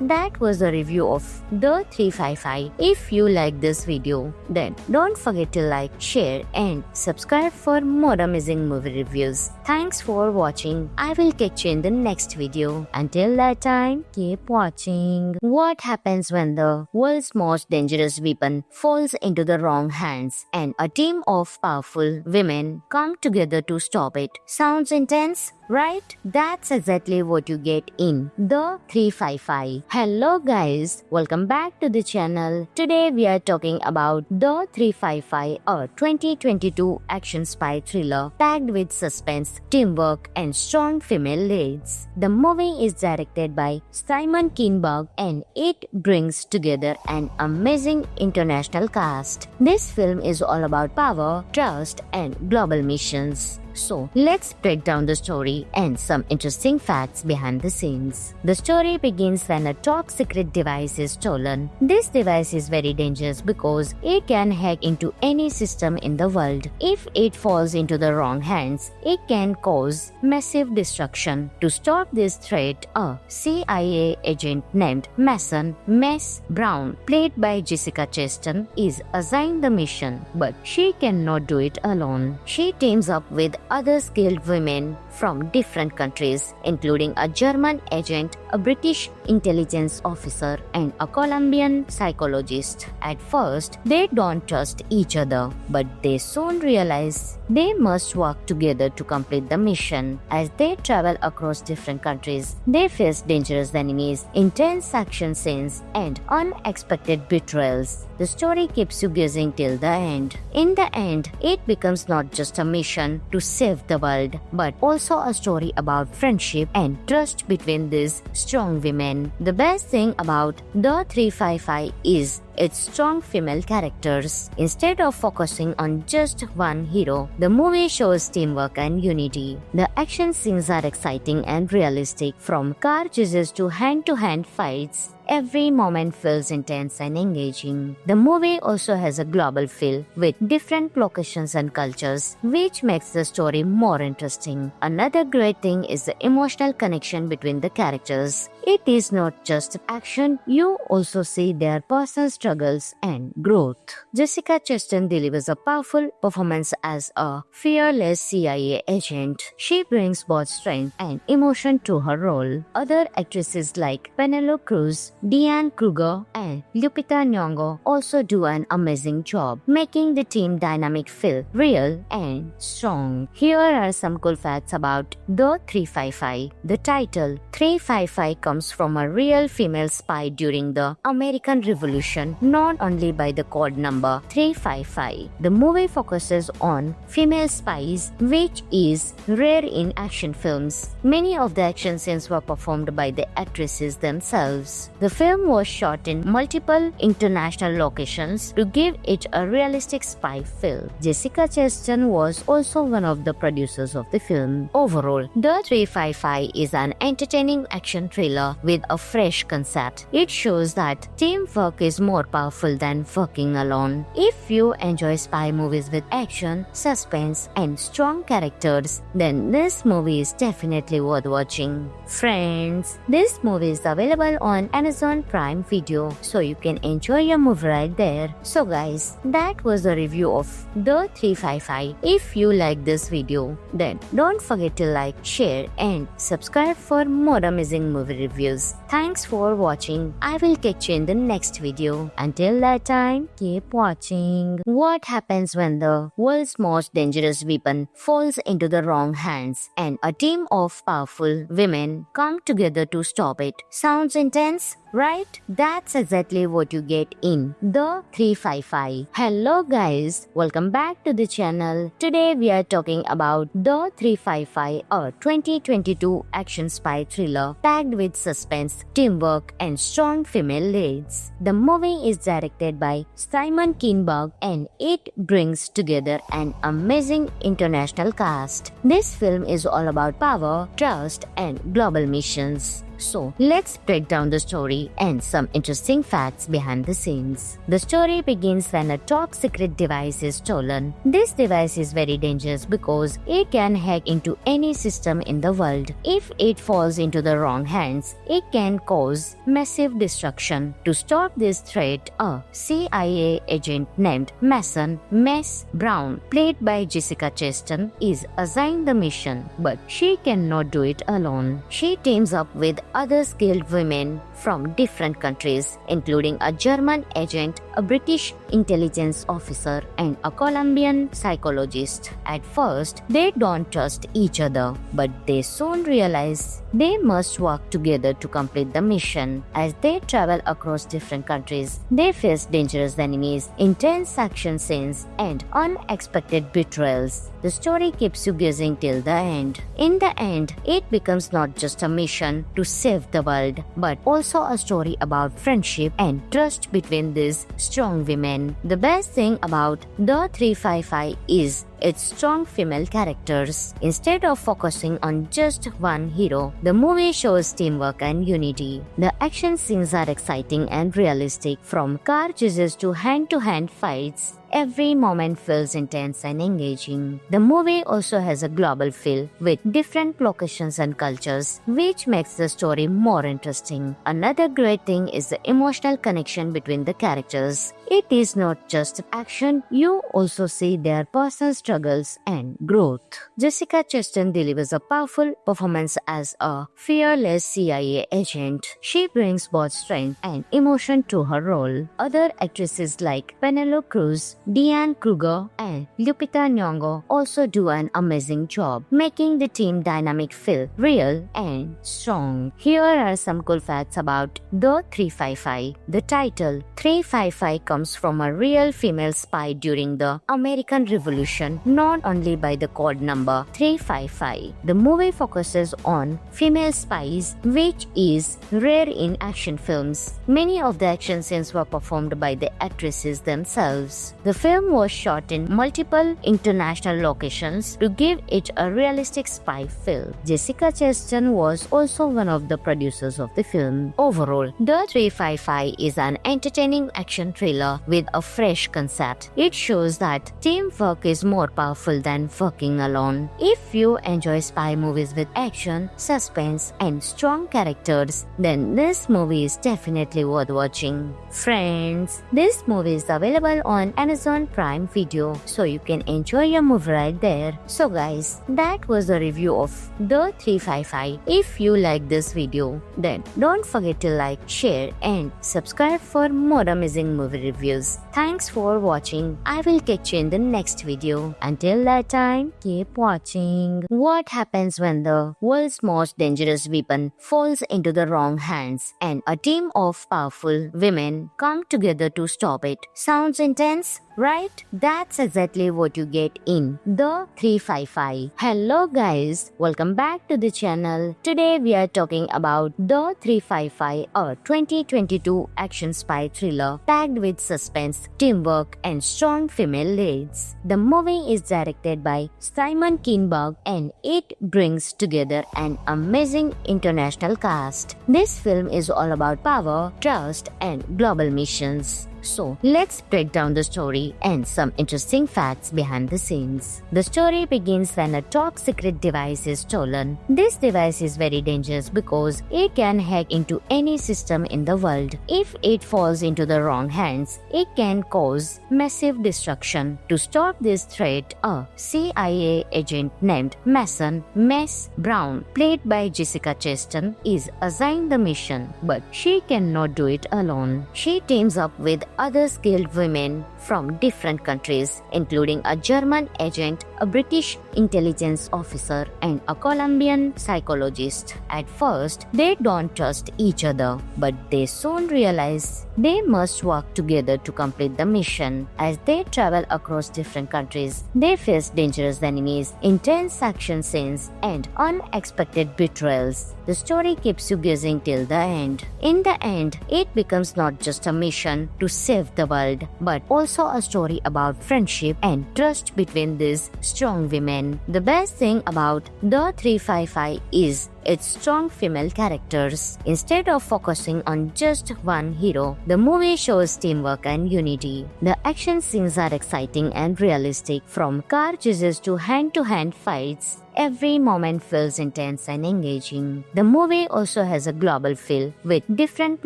that was the review of The 355. If you like this video, then don't forget to like, share, and subscribe for more amazing movie reviews. reviews. Thanks for watching. I will catch you in the next video. Until that time, keep watching. What happens when the world's most dangerous weapon falls into the wrong hands and a team of powerful women come together to stop it? Sounds intense? Right? That's exactly what you get in The 355. Hello guys, welcome back to the channel. Today we are talking about The 355, a 2022 action spy thriller packed with suspense, teamwork and strong female leads. The movie is directed by Simon Kinberg and it brings together an amazing international cast. This film is all about power, trust and global missions. So, let's break down the story and some interesting facts behind the scenes. The story begins when a top secret device is stolen. This device is very dangerous because it can hack into any system in the world. If it falls into the wrong hands, it can cause massive destruction. To stop this threat, a CIA agent named Mason Mess Brown, played by Jessica Chastain, is assigned the mission, but she cannot do it alone. She teams up with other skilled women from different countries, including a German agent, a British intelligence officer, and a Colombian psychologist. At first, they don't trust each other, but they soon realize they must work together to complete the mission. As they travel across different countries, they face dangerous enemies, intense action scenes, and unexpected betrayals. The story keeps you guessing till the end. In the end, it becomes not just a mission to save the world, but also a story about friendship and trust between these strong women. The best thing about The 355 is its strong female characters. Instead of focusing on just one hero, the movie shows teamwork and unity. The action scenes are exciting and realistic, from car chases to hand-to-hand fights. Every moment feels intense and engaging. The movie also has a global feel with different locations and cultures, which makes the story more interesting. Another great thing is the emotional connection between the characters. It is not just action, you also see their personal struggles and growth. Jessica Chastain delivers a powerful performance as a fearless CIA agent. She brings both strength and emotion to her role. Other actresses like Penelope Cruz, Diane Kruger, and Lupita Nyong'o also do an amazing job, making the team dynamic feel real and strong. Here are some cool facts about The 355. The title 355 comes from a real female spy during the American Revolution, known only by the code number 355. The movie focuses on female spies, which is rare in action films. Many of the action scenes were performed by the actresses themselves. The film was shot in multiple international locations to give it a realistic spy feel. Jessica Chastain was also one of the producers of the film. Overall, The 355 is an entertaining action thriller with a fresh concept. It shows that teamwork is more powerful than working alone. If you enjoy spy movies with action, suspense, and strong characters, then this movie is definitely worth watching. Friends, this movie is available on Amazon Prime Video, so you can enjoy your movie right there. So guys, that was the review of The 355. If you like this video, then don't forget to like, share and subscribe for more amazing movie reviews. Thanks for watching. I will catch you in the next video. Until that time, keep watching. What happens when the world's most dangerous weapon falls into the wrong hands and a team of powerful women come together to stop it? Sounds intense? Right? That's exactly what you get in The 355. Hello guys, welcome back to the channel. Today we are talking about The 355, a 2022 action spy thriller packed with suspense, teamwork and strong female leads. The movie is directed by Simon Kinberg and it brings together an amazing international cast. This film is all about power, trust and global missions. So let's break down the story and some interesting facts behind the scenes. The story begins when a top secret device is stolen. This device is very dangerous because it can hack into any system in the world. If it falls into the wrong hands, it can cause massive destruction. To stop this threat, a CIA agent named Mason Mess Brown, played by Jessica Chastain, is assigned the mission, but she cannot do it alone. She teams up with other skilled women from different countries, including a German agent, a British intelligence officer, and a Colombian psychologist. At first, they don't trust each other, but they soon realize they must work together to complete the mission. As they travel across different countries, they face dangerous enemies, intense action scenes, and unexpected betrayals. The story keeps you guessing till the end. In the end, it becomes not just a mission to save the world, but also a story about friendship and trust between these strong women. The best thing about The 355 is its strong female characters. Instead of focusing on just one hero, the movie shows teamwork and unity. The action scenes are exciting and realistic, from car chases to hand-to-hand fights. Every moment feels intense and engaging. The movie also has a global feel with different locations and cultures, which makes the story more interesting. Another great thing is the emotional connection between the characters. It is not just action, you also see their personal struggles and growth. Jessica Chastain delivers a powerful performance as a fearless CIA agent. She brings both strength and emotion to her role. Other actresses like Penelope Cruz, Diane Kruger, and Lupita Nyong'o also do an amazing job, making the team dynamic feel real and strong. Here are some cool facts about The 355. The title 355 comes from a real female spy during the American Revolution, known only by the code number 355. The movie focuses on female spies, which is rare in action films. Many of the action scenes were performed by the actresses themselves. The film was shot in multiple international locations to give it a realistic spy feel. Jessica Chastain was also one of the producers of the film. Overall, The 355 is an entertaining action thriller with a fresh concept. It shows that teamwork is more powerful than working alone. If you enjoy spy movies with action, suspense, and strong characters, then this movie is definitely worth watching. Friends, this movie is available on Amazon Prime Video, so you can enjoy your movie right there. So guys, that was the review of The 355. If you like this video, then don't forget to like, share, and subscribe for more amazing movie reviews. Thanks for watching. I will catch you in the next video. Until that time, keep watching. What happens when the world's most dangerous weapon falls into the wrong hands and a team of powerful women come together to stop it? Sounds intense, right? That's exactly what you get in The 355. Hello guys, welcome back to the channel. Today we are talking about The 355, a 2022 action spy thriller packed with suspense, teamwork, and strong female leads. The movie is directed by Simon Kinberg and it brings together an amazing international cast. This film is all about power, trust, and global missions. So let's break down the story and some interesting facts behind the scenes. The story begins when a top secret device is stolen. This device is very dangerous because it can hack into any system in the world. If it falls into the wrong hands, it can cause massive destruction. To stop this threat, a CIA agent named Mason Mess Brown, played by Jessica Chastain, is assigned the mission, but she cannot do it alone. She teams up with other skilled women from different countries, including a German agent, a British intelligence officer, and a Colombian psychologist. At first, they don't trust each other, but they soon realize they must work together to complete the mission. As they travel across different countries, they face dangerous enemies, intense action scenes, and unexpected betrayals. The story keeps you guessing till the end. In the end, it becomes not just a mission to save the world, but also a story about friendship and trust between these strong women. The best thing about The 355 is its strong female characters. Instead of focusing on just one hero, the movie shows teamwork and unity. The action scenes are exciting and realistic, from car chases to hand-to-hand fights. Every moment feels intense and engaging. The movie also has a global feel with different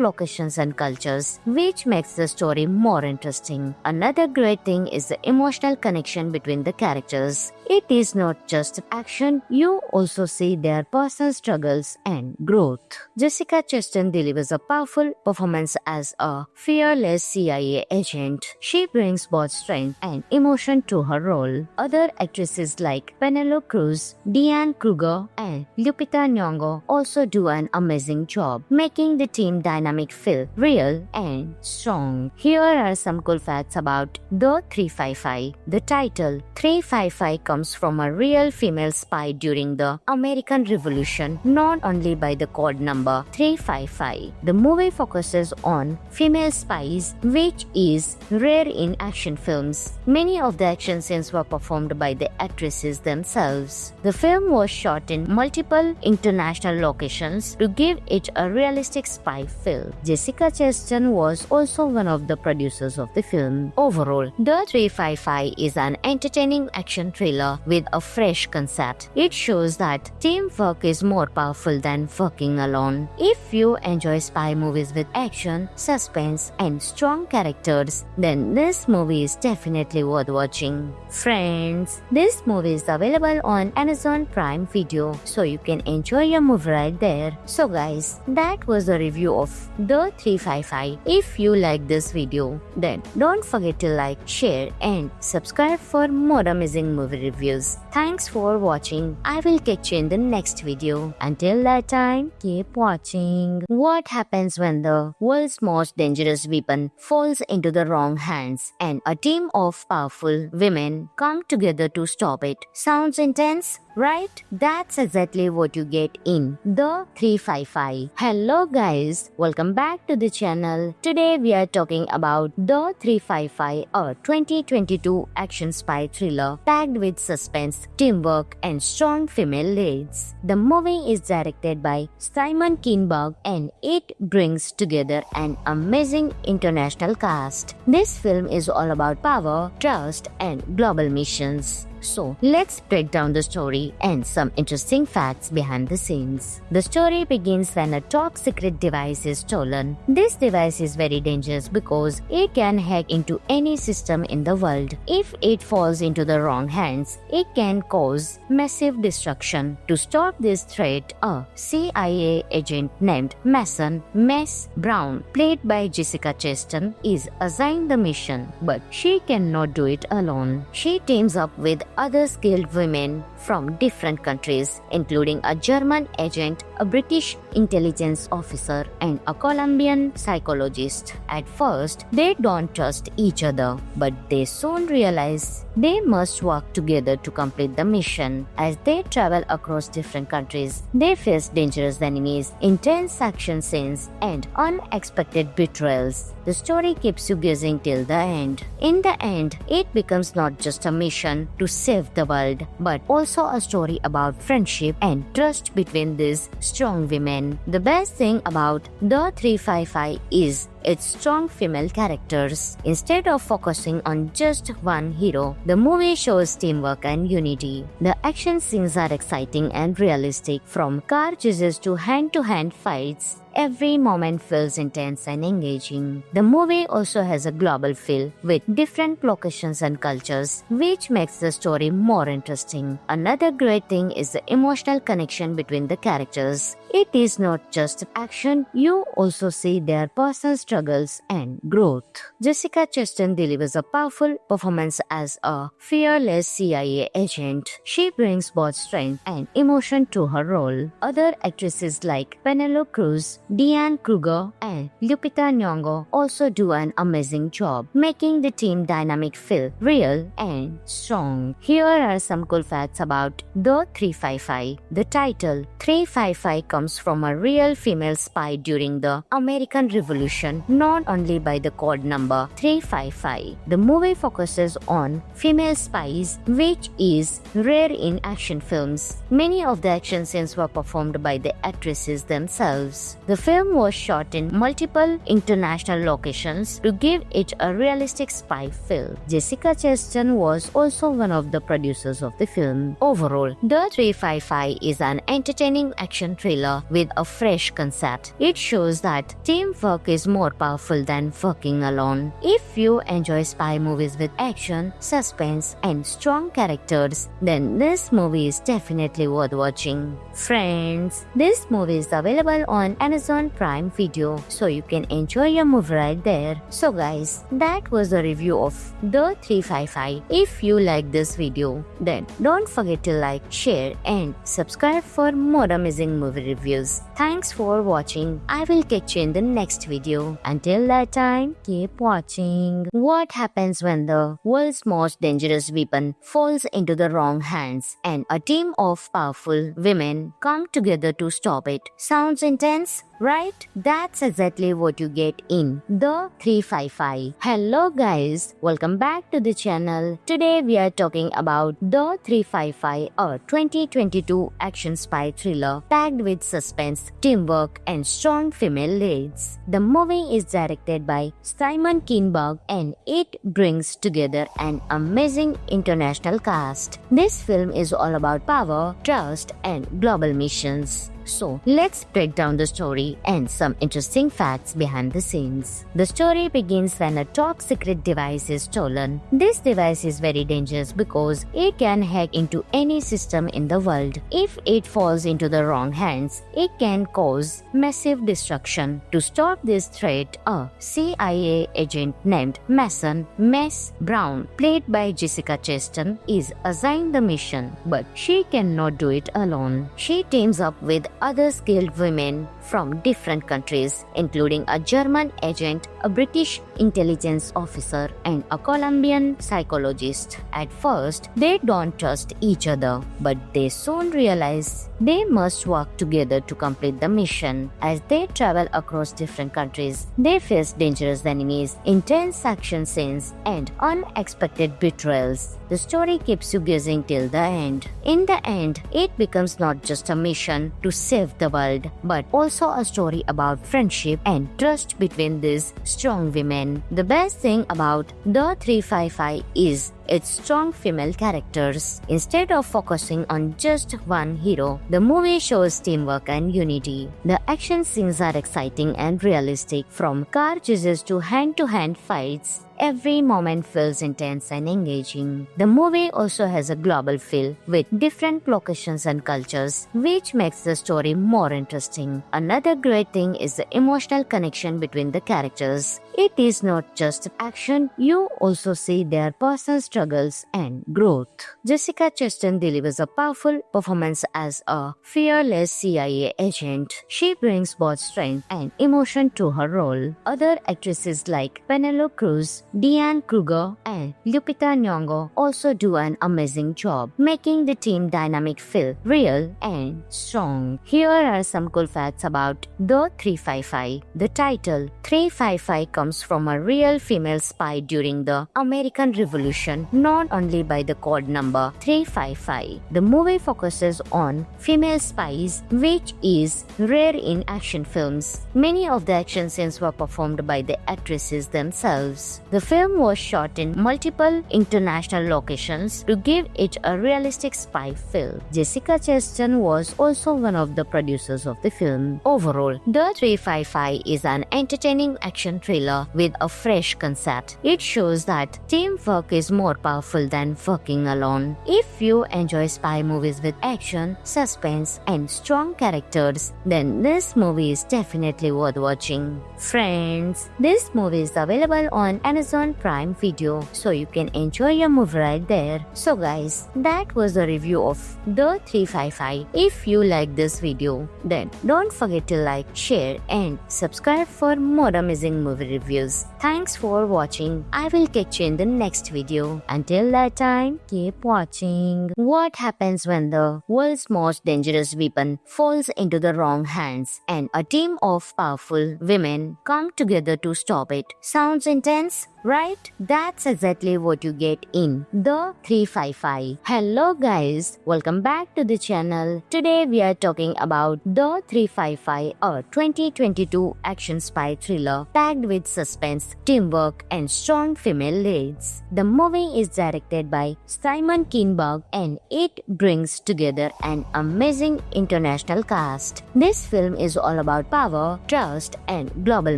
locations and cultures, which makes the story more interesting. Another great thing is the emotional connection between the characters. It is not just action, you also see their personal struggles and growth. Jessica Chastain delivers a powerful performance as a fearless CIA agent. She brings both strength and emotion to her role. Other actresses like Penelope Cruz, Diane Kruger, and Lupita Nyong'o also do an amazing job, making the team dynamic feel real and strong. Here are some cool facts about The 355. The title 355 comes from a real female spy during the American Revolution, not only by the code number 355. The movie focuses on female spies, which is rare in action films. Many of the action scenes were performed by the actresses themselves. The film was shot in multiple international locations to give it a realistic spy feel. Jessica Chastain was also one of the producers of the film. Overall, The 355 is an entertaining action thriller with a fresh concept. It shows that teamwork is more powerful than working alone. If you enjoy spy movies with action, suspense, and strong characters, then this movie is definitely worth watching. Friends, this movie is available on Amazon Prime Video, so you can enjoy your movie right there. So guys, that was the review of The 355. If you like this video, then don't forget to like, share, and subscribe for more amazing movie reviews. Thanks for watching. I will catch you in the next video. Until that time, keep watching. What happens when the world's most dangerous weapon falls into the wrong hands and a team of powerful women come together to stop it? Sounds intense, right? That's exactly what you get in The 355. Hello guys, welcome back to the channel. Today we are talking about The 355, a 2022 action spy thriller packed with suspense, teamwork, and strong female leads. The movie is directed by Simon Kinberg and it brings together an amazing international cast. This film is all about power, trust, and global missions. So, let's break down the story and some interesting facts behind the scenes. The story begins when a top secret device is stolen. This device is very dangerous because it can hack into any system in the world. If it falls into the wrong hands, it can cause massive destruction. To stop this threat, a CIA agent named Mason Mess Brown, played by Jessica Chastain, is assigned the mission, but she cannot do it alone. She teams up with other skilled women from different countries, including a German agent, a British intelligence officer, and a Colombian psychologist. At first, they don't trust each other, but they soon realize they must work together to complete the mission. As they travel across different countries, they face dangerous enemies, intense action scenes, and unexpected betrayals. The story keeps you guessing till the end. In the end, it becomes not just a mission to save the world, but also a story about friendship and trust between these strong women. The best thing about The 355 is its strong female characters. Instead of focusing on just one hero, the movie shows teamwork and unity. The action scenes are exciting and realistic, from car chases to hand-to-hand fights. Every moment feels intense and engaging. The movie also has a global feel with different locations and cultures, which makes the story more interesting. Another great thing is the emotional connection between the characters. It is not just action, you also see their personal struggles and growth. Jessica Chastain delivers a powerful performance as a fearless CIA agent. She brings both strength and emotion to her role. Other actresses like Penelope Cruz, Diane Kruger, and Lupita Nyong'o also do an amazing job, making the team dynamic feel real and strong. Here are some cool facts about The 355. The title 355 comes comes from a real female spy during the American Revolution, known only by the code number 355. The movie focuses on female spies, which is rare in action films. Many of the action scenes were performed by the actresses themselves. The film was shot in multiple international locations to give it a realistic spy feel. Jessica Chastain was also one of the producers of the film. Overall, The 355 is an entertaining action thriller with a fresh concept. It shows that teamwork is more powerful than working alone. If you enjoy spy movies with action, suspense, and strong characters, then this movie is definitely worth watching. Friends, this movie is available on Amazon Prime Video, so you can enjoy your movie right there. So guys, that was the review of The 355. If you like this video, then don't forget to like, share, and subscribe for more amazing movie reviews. Thanks for watching. I will catch you in the next video. Until that time, keep watching. What happens when the world's most dangerous weapon falls into the wrong hands and a team of powerful women come together to stop it? Sounds intense, right? That's exactly what you get in The 355. Hello guys, welcome back to the channel. Today we are talking about The 355, a 2022 action spy thriller packed with suspense, teamwork, and strong female leads. The movie is directed by Simon Kinberg and it brings together an amazing international cast. This film is all about power, trust, and global missions. So, let's break down the story and some interesting facts behind the scenes. The story begins when a top secret device is stolen. This device is very dangerous because it can hack into any system in the world. If it falls into the wrong hands, it can cause massive destruction. To stop this threat, a CIA agent named Mason Mess Brown, played by Jessica Chastain, is assigned the mission, but she cannot do it alone. She teams up with other skilled women from different countries, including a German agent, a British intelligence officer, and a Colombian psychologist. At first, they don't trust each other, but they soon realize they must work together to complete the mission. As they travel across different countries, they face dangerous enemies, intense action scenes, and unexpected betrayals. The story keeps you guessing till the end. In the end, it becomes not just a mission to save the world, but also a story about friendship and trust between these strong women. The best thing about The 355 is its strong female characters. Instead of focusing on just one hero, the movie shows teamwork and unity. The action scenes are exciting and realistic, from car chases to hand-to-hand fights. Every moment feels intense and engaging. The movie also has a global feel with different locations and cultures, which makes the story more interesting. Another great thing is the emotional connection between the characters. It is not just action, you also see their personal struggles and growth. Jessica Chastain delivers a powerful performance as a fearless CIA agent. She brings both strength and emotion to her role. Other actresses like Penelope Cruz, Diane Kruger, and Lupita Nyong'o also do an amazing job, making the team dynamic feel real and strong. Here are some cool facts about The 355. The title 355 comes from a real female spy during the American Revolution, known only by the code number 355. The movie focuses on female spies, which is rare in action films. Many of the action scenes were performed by the actresses themselves. The film was shot in multiple international locations to give it a realistic spy feel. Jessica Chastain was also one of the producers of the film. Overall, The 355 is an entertaining action thriller with a fresh concept. It shows that teamwork is more powerful than working alone. If you enjoy spy movies with action, suspense, and strong characters, then this movie is definitely worth watching. Friends, this movie is available on Amazon Prime Video, so you can enjoy your movie right there. So guys, that was the review of The 355. If you like this video, then don't forget to like, share, and subscribe for more amazing movie reviews. reviews. Thanks for watching. I will catch you in the next video. Until that time, keep watching. What happens when the world's most dangerous weapon falls into the wrong hands and a team of powerful women come together to stop it? Sounds intense? Right? That's exactly what you get in The 355. Hello guys, welcome back to the channel. Today we are talking about The 355, a 2022 action spy thriller packed with suspense, teamwork and strong female leads. The movie is directed by Simon Kinberg and it brings together an amazing international cast. This film is all about power, trust and global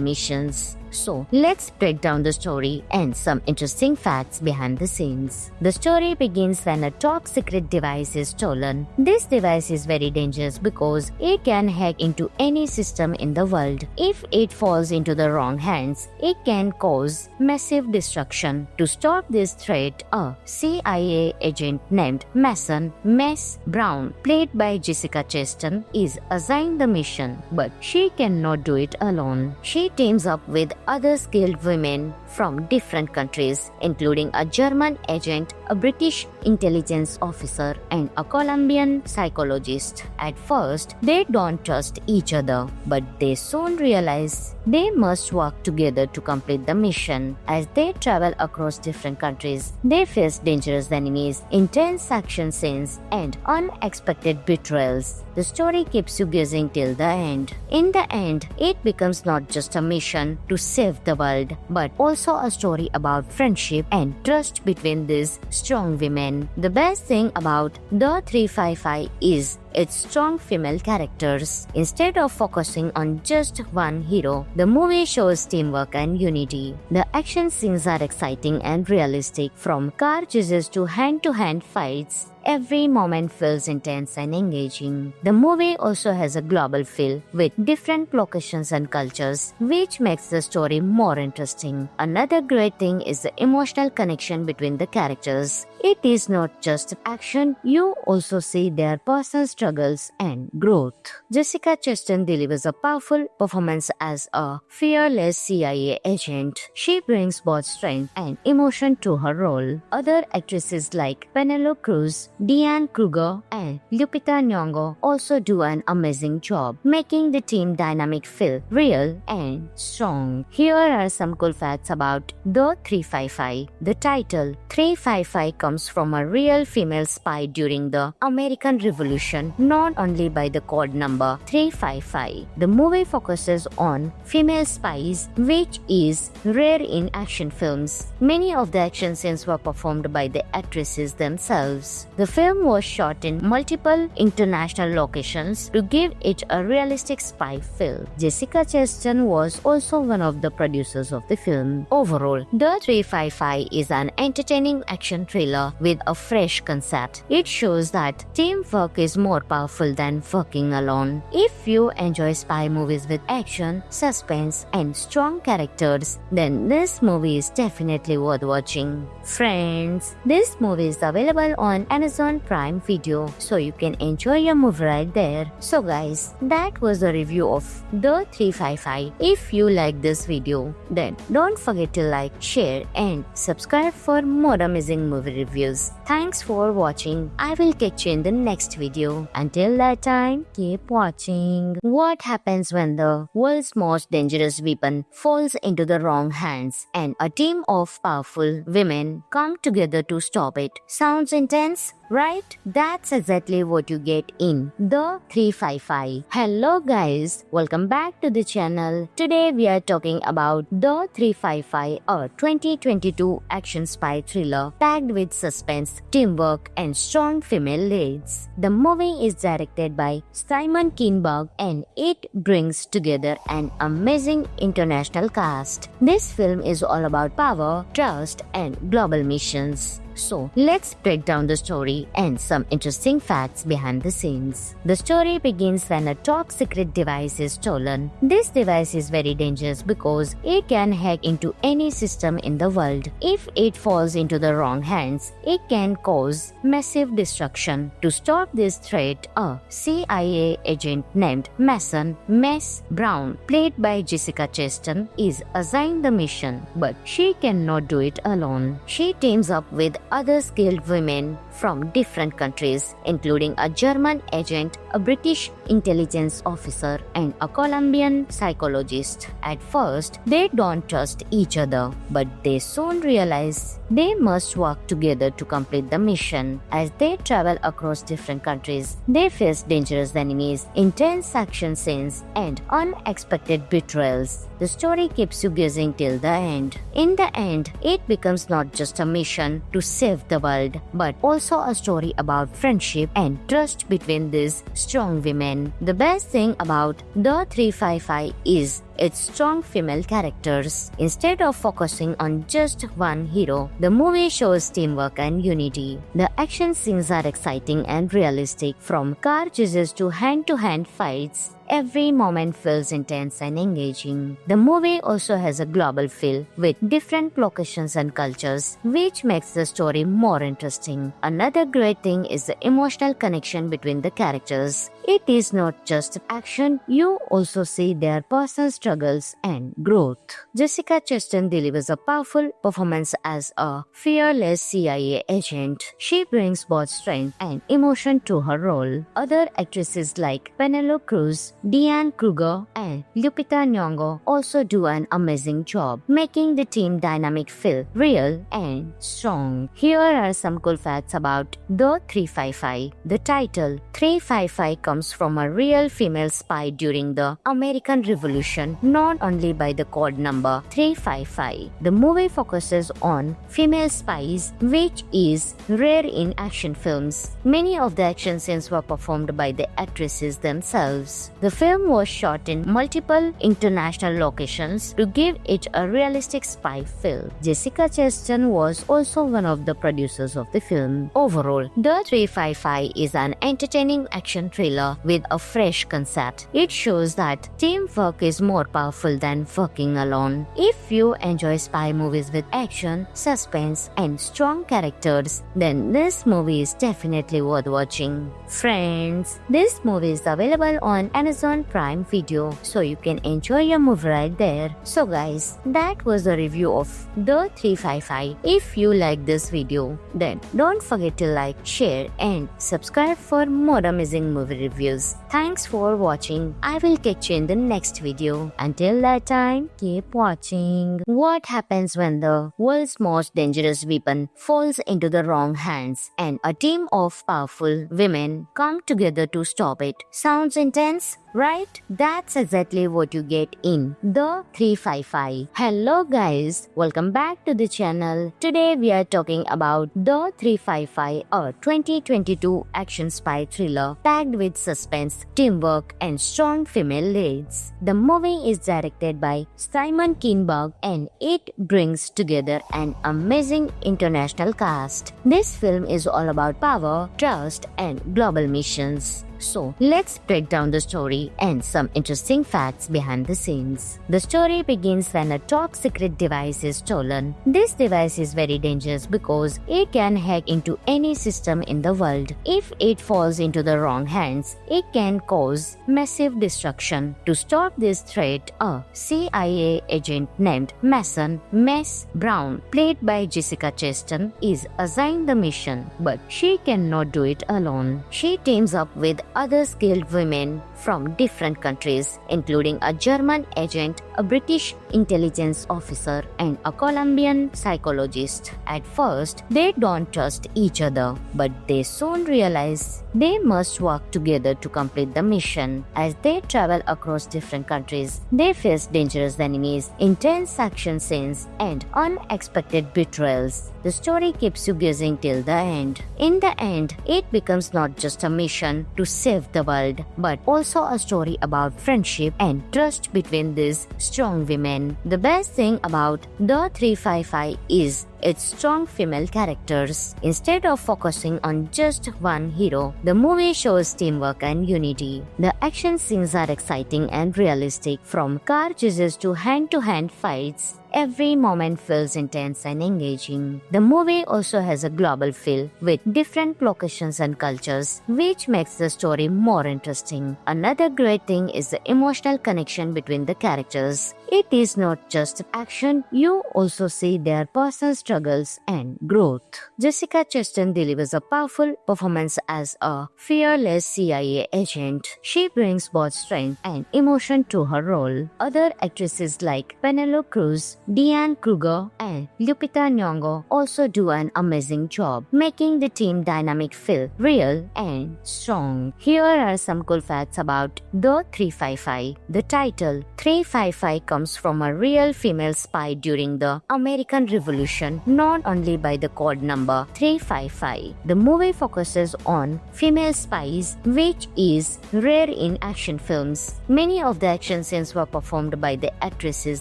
missions. So, let's break down the story and some interesting facts behind the scenes. The story begins when a top secret device is stolen. This device is very dangerous because it can hack into any system in the world. If it falls into the wrong hands, it can cause massive destruction. To stop this threat, a CIA agent named Mason Mess Brown, played by Jessica Chastain, is assigned the mission, but she cannot do it alone. She teams up with other skilled women from different countries, including a German agent, a British intelligence officer, and a Colombian psychologist. At first, they don't trust each other, but they soon realize they must work together to complete the mission. As they travel across different countries, they face dangerous enemies, intense action scenes, and unexpected betrayals. The story keeps you guessing till the end. In the end, it becomes not just a mission to save the world, but also a story about friendship and trust between these strong women. The best thing about The 355 is its strong female characters. Instead of focusing on just one hero, the movie shows teamwork and unity. The action scenes are exciting and realistic, from car chases to hand-to-hand fights. Every moment feels intense and engaging. The movie also has a global feel with different locations and cultures, which makes the story more interesting. Another great thing is the emotional connection between the characters. It is not just action, you also see their personal struggles and growth. Jessica Chastain delivers a powerful performance as a fearless CIA agent. She brings both strength and emotion to her role. Other actresses like Penelope Cruz, Diane Kruger, and Lupita Nyong'o also do an amazing job, making the team dynamic feel real and strong. Here are some cool facts about The 355. The title 355 comes from a real female spy during the American Revolution, known only by the code number 355. The movie focuses on female spies, which is rare in action films. Many of the action scenes were performed by the actresses themselves. The film was shot in multiple international locations to give it a realistic spy feel. Jessica Chastain was also one of the producers of the film. Overall, The 355 is an entertaining action thriller with a fresh concept. It shows that teamwork is more powerful than working alone. If you enjoy spy movies with action, suspense, and strong characters, then this movie is definitely worth watching. Friends, this movie is available on Amazon Prime Video, so you can enjoy your movie right there. So guys, that was the review of The 355. If you like this video, then don't forget to like, share and subscribe for more amazing movie reviews. Thanks for watching. I will catch you in the next video. Until that time, keep watching. What happens when the world's most dangerous weapon falls into the wrong hands and a team of powerful women come together to stop it? Sounds intense? Right? That's exactly what you get in The 355. Hello guys, welcome back to the channel. Today we are talking about The 355, a 2022 action spy thriller packed with suspense, teamwork and strong female leads. The movie is directed by Simon Kinberg and it brings together an amazing international cast. This film is all about power, trust and global missions. So let's break down the story and some interesting facts behind the scenes. The story begins when a top secret device is stolen. This device is very dangerous because it can hack into any system in the world. If it falls into the wrong hands, it can cause massive destruction. To stop this threat, a CIA agent named Mason Mess Brown, played by Jessica Chastain, is assigned the mission, but she cannot do it alone. She teams up with other skilled women from different countries, including a German agent, a British intelligence officer, and a Colombian psychologist. At first, they don't trust each other, but they soon realize they must work together to complete the mission. As they travel across different countries, they face dangerous enemies, intense action scenes, and unexpected betrayals. The story keeps you guessing till the end. In the end, it becomes not just a mission to save the world, but also a story about friendship and trust between these strong women. The best thing about The 355 is its strong female characters. Instead of focusing on just one hero, the movie shows teamwork and unity. The action scenes are exciting and realistic, from car chases to hand-to-hand fights. Every moment feels intense and engaging. The movie also has a global feel with different locations and cultures, which makes the story more interesting. Another great thing is the emotional connection between the characters. It is not just action, you also see their personal struggles and growth. Jessica Chastain delivers a powerful performance as a fearless CIA agent. She brings both strength and emotion to her role. Other actresses like Penelope Cruz, Diane Kruger, and Lupita Nyong'o also do an amazing job, making the team dynamic feel real and strong. Here are some cool facts about The 355. The title 355 comes from a real female spy during the American Revolution, known only by the code number 355. The movie focuses on female spies, which is rare in action films. Many of the action scenes were performed by the actresses themselves. The film was shot in multiple international locations to give it a realistic spy feel. Jessica Chastain was also one of the producers of the film. Overall, The 355 is an entertaining action thriller with a fresh concept. It shows that teamwork is more powerful than working alone. If you enjoy spy movies with action, suspense, and strong characters, then this movie is definitely worth watching. Friends, this movie is available on Amazon Prime Video, so you can enjoy your movie right there. So guys, that was the review of The 355. If you like this video, then don't forget to like, share, and subscribe for more amazing movie reviews. Thanks for watching. I will catch you in the next video. Until that time, keep watching. What happens when the world's most dangerous weapon falls into the wrong hands and a team of powerful women come together to stop it? Sounds intense, right? That's exactly what you get in The 355. Hello guys, welcome back to the channel. Today we are talking about The 355, a 2022 action spy thriller packed with suspense, teamwork, and strong female leads. The movie is directed by Simon Kinberg and it brings together an amazing international cast. This film is all about power, trust, and global missions. So let's break down the story and some interesting facts behind the scenes. The story begins when a top secret device is stolen. This device is very dangerous because it can hack into any system in the world. If it falls into the wrong hands, it can cause massive destruction. To stop this threat, a CIA agent named Mason Mess Brown, played by Jessica Chastain, is assigned the mission, but she cannot do it alone. She teams up with other skilled women from different countries, including a German agent, a British intelligence officer, and a Colombian psychologist. At first, they don't trust each other, but they soon realize they must work together to complete the mission. As they travel across different countries, they face dangerous enemies, intense action scenes, and unexpected betrayals. The story keeps you guessing till the end. In the end, it becomes not just a mission to save the world, but also also a story about friendship and trust between these strong women. The best thing about The 355 is its strong female characters. Instead of focusing on just one hero, the movie shows teamwork and unity. The action scenes are exciting and realistic, from car chases to hand-to-hand fights. Every moment feels intense and engaging. The movie also has a global feel with different locations and cultures, which makes the story more interesting. Another great thing is the emotional connection between the characters. It is not just action, you also see their personal struggles and growth. Jessica Chastain delivers a powerful performance as a fearless CIA agent. She brings both strength and emotion to her role. Other actresses like Penelope Cruz, Diane Kruger, and Lupita Nyong'o also do an amazing job, making the team dynamic feel real and strong. Here are some cool facts about The 355. The title 355 comes from a real female spy during the American Revolution, not only by the code number 355. The movie focuses on female spies, which is rare in action films. Many of the action scenes were performed by the actresses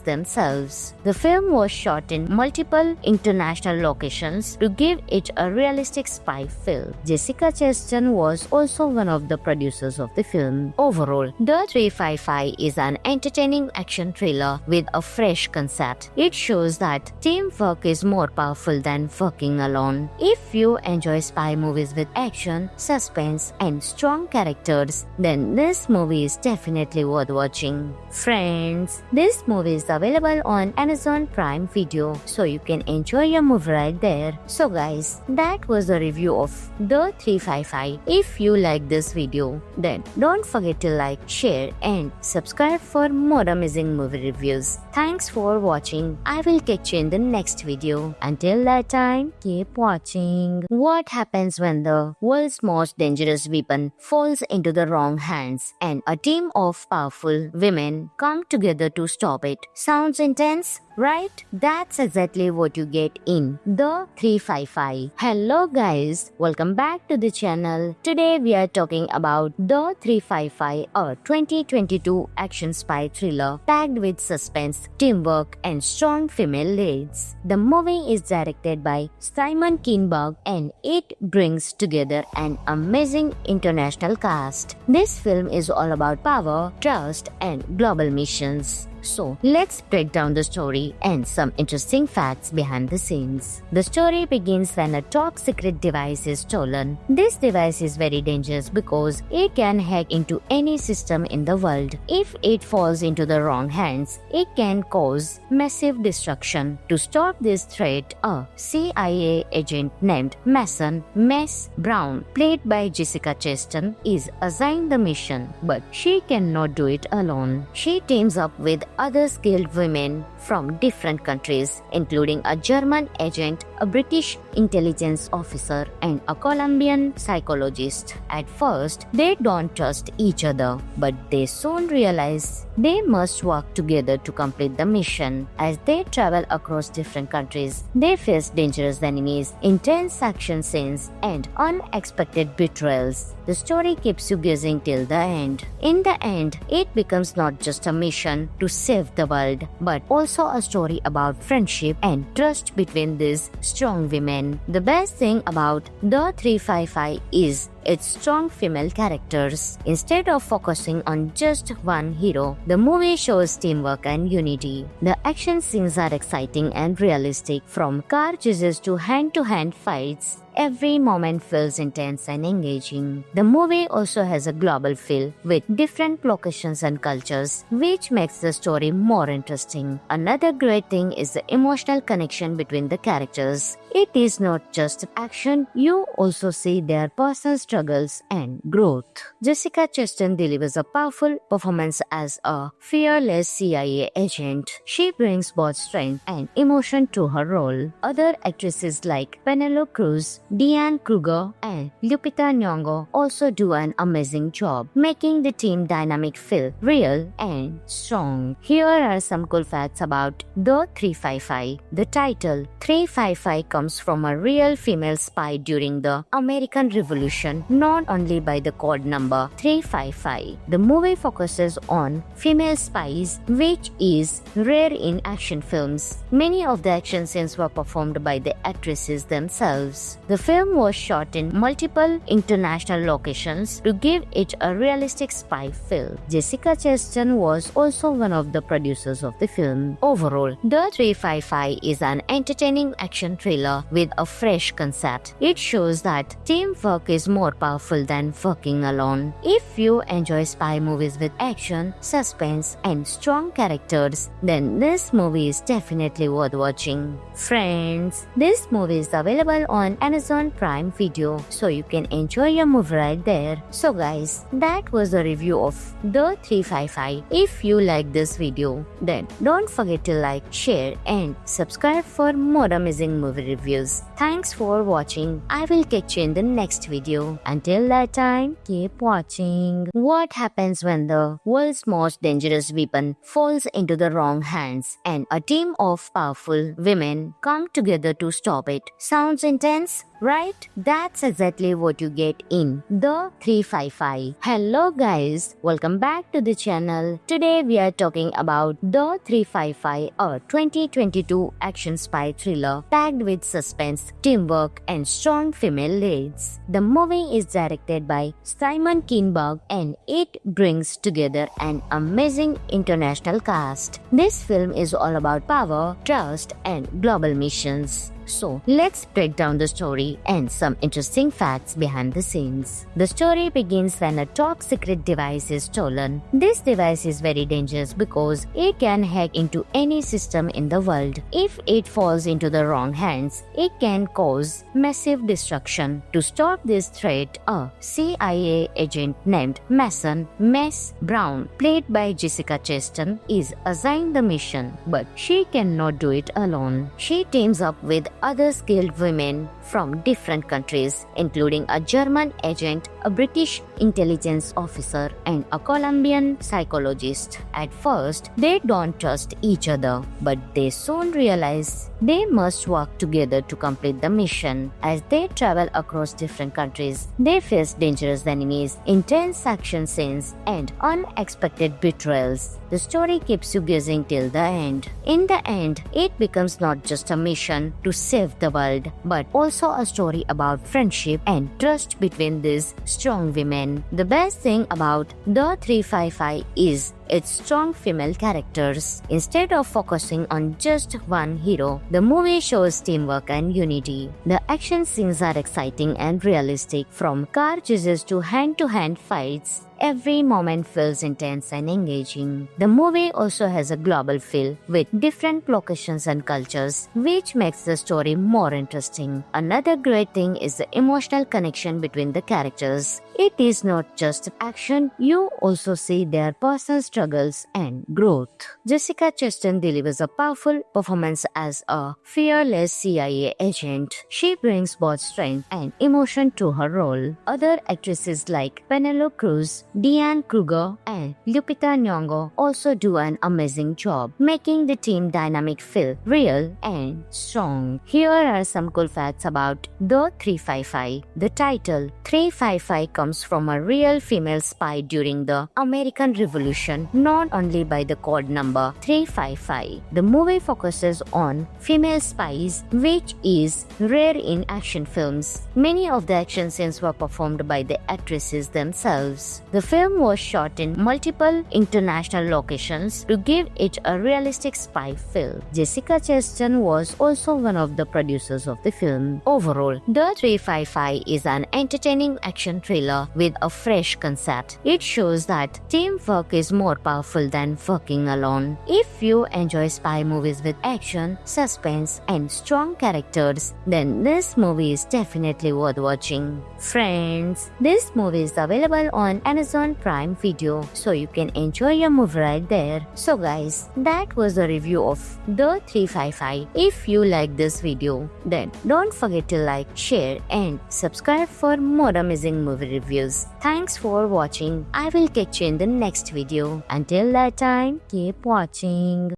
themselves. The film was shot in multiple international locations to give it a realistic spy feel. Jessica Chastain was also one of the producers of the film. Overall, The 355 is an entertaining action thriller with a fresh concept. It shows that teamwork is more powerful than working alone. If you enjoy spy movies with action, suspense, and strong characters, then this movie is definitely worth watching. Friends, this movie is available on Amazon Prime Video, so you can enjoy your movie right there. So guys, that was the review of The 355. If you like this video, then don't forget to like, share, and subscribe for more amazing movie reviews. Thanks for watching. I will catch you in the next video. Until that time, keep watching. What happens when the world's most dangerous weapon falls into the wrong hands and a team of powerful women come together to stop it? Sounds intense, right? That's exactly what you get in The 355. Hello guys, welcome back to the channel. Today we are talking about The 355, a 2022 action spy thriller packed with suspense, teamwork, and strong female leads. The movie is directed by Simon Kinberg and it brings together an amazing international cast. This film is all about power, trust, and global missions. So, let's break down the story and some interesting facts behind the scenes. The story begins when a top secret device is stolen. This device is very dangerous because it can hack into any system in the world. If it falls into the wrong hands, it can cause massive destruction. To stop this threat, a CIA agent named Mason Mess Brown, played by Jessica Chastain, is assigned the mission, but she cannot do it alone. She teams up with other skilled women from different countries, including a German agent, a British intelligence officer, and a Colombian psychologist. At first, they don't trust each other, but they soon realize they must work together to complete the mission. As they travel across different countries, they face dangerous enemies, intense action scenes, and unexpected betrayals. The story keeps you guessing till the end. In the end, it becomes not just a mission to save the world, but also a story about friendship and trust between these strong women. The best thing about The 355 is its strong female characters. Instead of focusing on just one hero, the movie shows teamwork and unity. The action scenes are exciting and realistic, from car chases to hand-to-hand fights. Every moment feels intense and engaging. The movie also has a global feel with different locations and cultures, which makes the story more interesting. Another great thing is the emotional connection between the characters. It is not just action, you also see their personal struggles and growth. Jessica Chastain delivers a powerful performance as a fearless CIA agent. She brings both strength and emotion to her role. Other actresses like Penelope Cruz, Diane Kruger, and Lupita Nyong'o also do an amazing job, making the team dynamic feel real and strong. Here are some cool facts about The 355. The title 355 comes comes from a real female spy during the American Revolution, not only by the code number 355. The movie focuses on female spies, which is rare in action films. Many of the action scenes were performed by the actresses themselves. The film was shot in multiple international locations to give it a realistic spy feel. Jessica Chastain was also one of the producers of the film. Overall, The 355 is an entertaining action thriller with a fresh concept. It shows that teamwork is more powerful than working alone. If you enjoy spy movies with action, suspense, and strong characters, then this movie is definitely worth watching. Friends, this movie is available on Amazon Prime Video, so you can enjoy your movie right there. So guys, that was the review of The 355. If you like this video, then don't forget to like, share, and subscribe for more amazing movie reviews. Thanks for watching. I will catch you in the next video. Until that time, keep watching. What happens when the world's most dangerous weapon falls into the wrong hands and a team of powerful women come together to stop it? Sounds intense, right? That's exactly what you get in The 355. Hello guys, welcome back to the channel. Today we are talking about The 355, a 2022 action spy thriller packed with suspense, teamwork, and strong female leads. The movie is directed by Simon Kinberg and it brings together an amazing international cast. This film is all about power, trust, and global missions. So, let's break down the story and some interesting facts behind the scenes. The story begins when a top secret device is stolen. This device is very dangerous because it can hack into any system in the world. If it falls into the wrong hands, it can cause massive destruction. To stop this threat, a CIA agent named Mason Mess Brown, played by Jessica Chastain, is assigned the mission, but she cannot do it alone. She teams up with other skilled women from different countries, including a German agent, a British intelligence officer, and a Colombian psychologist. At first, they don't trust each other, but they soon realize they must work together to complete the mission. As they travel across different countries, they face dangerous enemies, intense action scenes, and unexpected betrayals. The story keeps you guessing till the end. In the end, it becomes not just a mission to save the world, but also a story about friendship and trust between these strong women. The best thing about The 355 is its strong female characters. Instead of focusing on just one hero, the movie shows teamwork and unity. The action scenes are exciting and realistic, from car chases to hand-to-hand fights. Every moment feels intense and engaging. The movie also has a global feel with different locations and cultures, which makes the story more interesting. Another great thing is the emotional connection between the characters. It is not just action, you also see their personal struggles and growth. Jessica Chastain delivers a powerful performance as a fearless CIA agent. She brings both strength and emotion to her role. Other actresses like Penelope Cruz, Diane Kruger, and Lupita Nyong'o also do an amazing job, making the team dynamic feel real and strong. Here are some cool facts about The 355. The title 355 comes from a real female spy during the American Revolution, not only by the code number 355. The movie focuses on female spies, which is rare in action films. Many of the action scenes were performed by the actresses themselves. The film was shot in multiple international locations to give it a realistic spy feel. Jessica Chastain was also one of the producers of the film. Overall, The 355 is an entertaining action thriller with a fresh concept. It shows that teamwork is more powerful than working alone. If you enjoy spy movies with action, suspense, and strong characters, then this movie is definitely worth watching. Friends, this movie is available on Amazon Prime Video, so you can enjoy your movie right there. So guys, that was the review of The 355. If you like this video, then don't forget to like, share, and subscribe for more amazing movie reviews. Thanks for watching. I will catch you in the next video. Until that time, keep watching.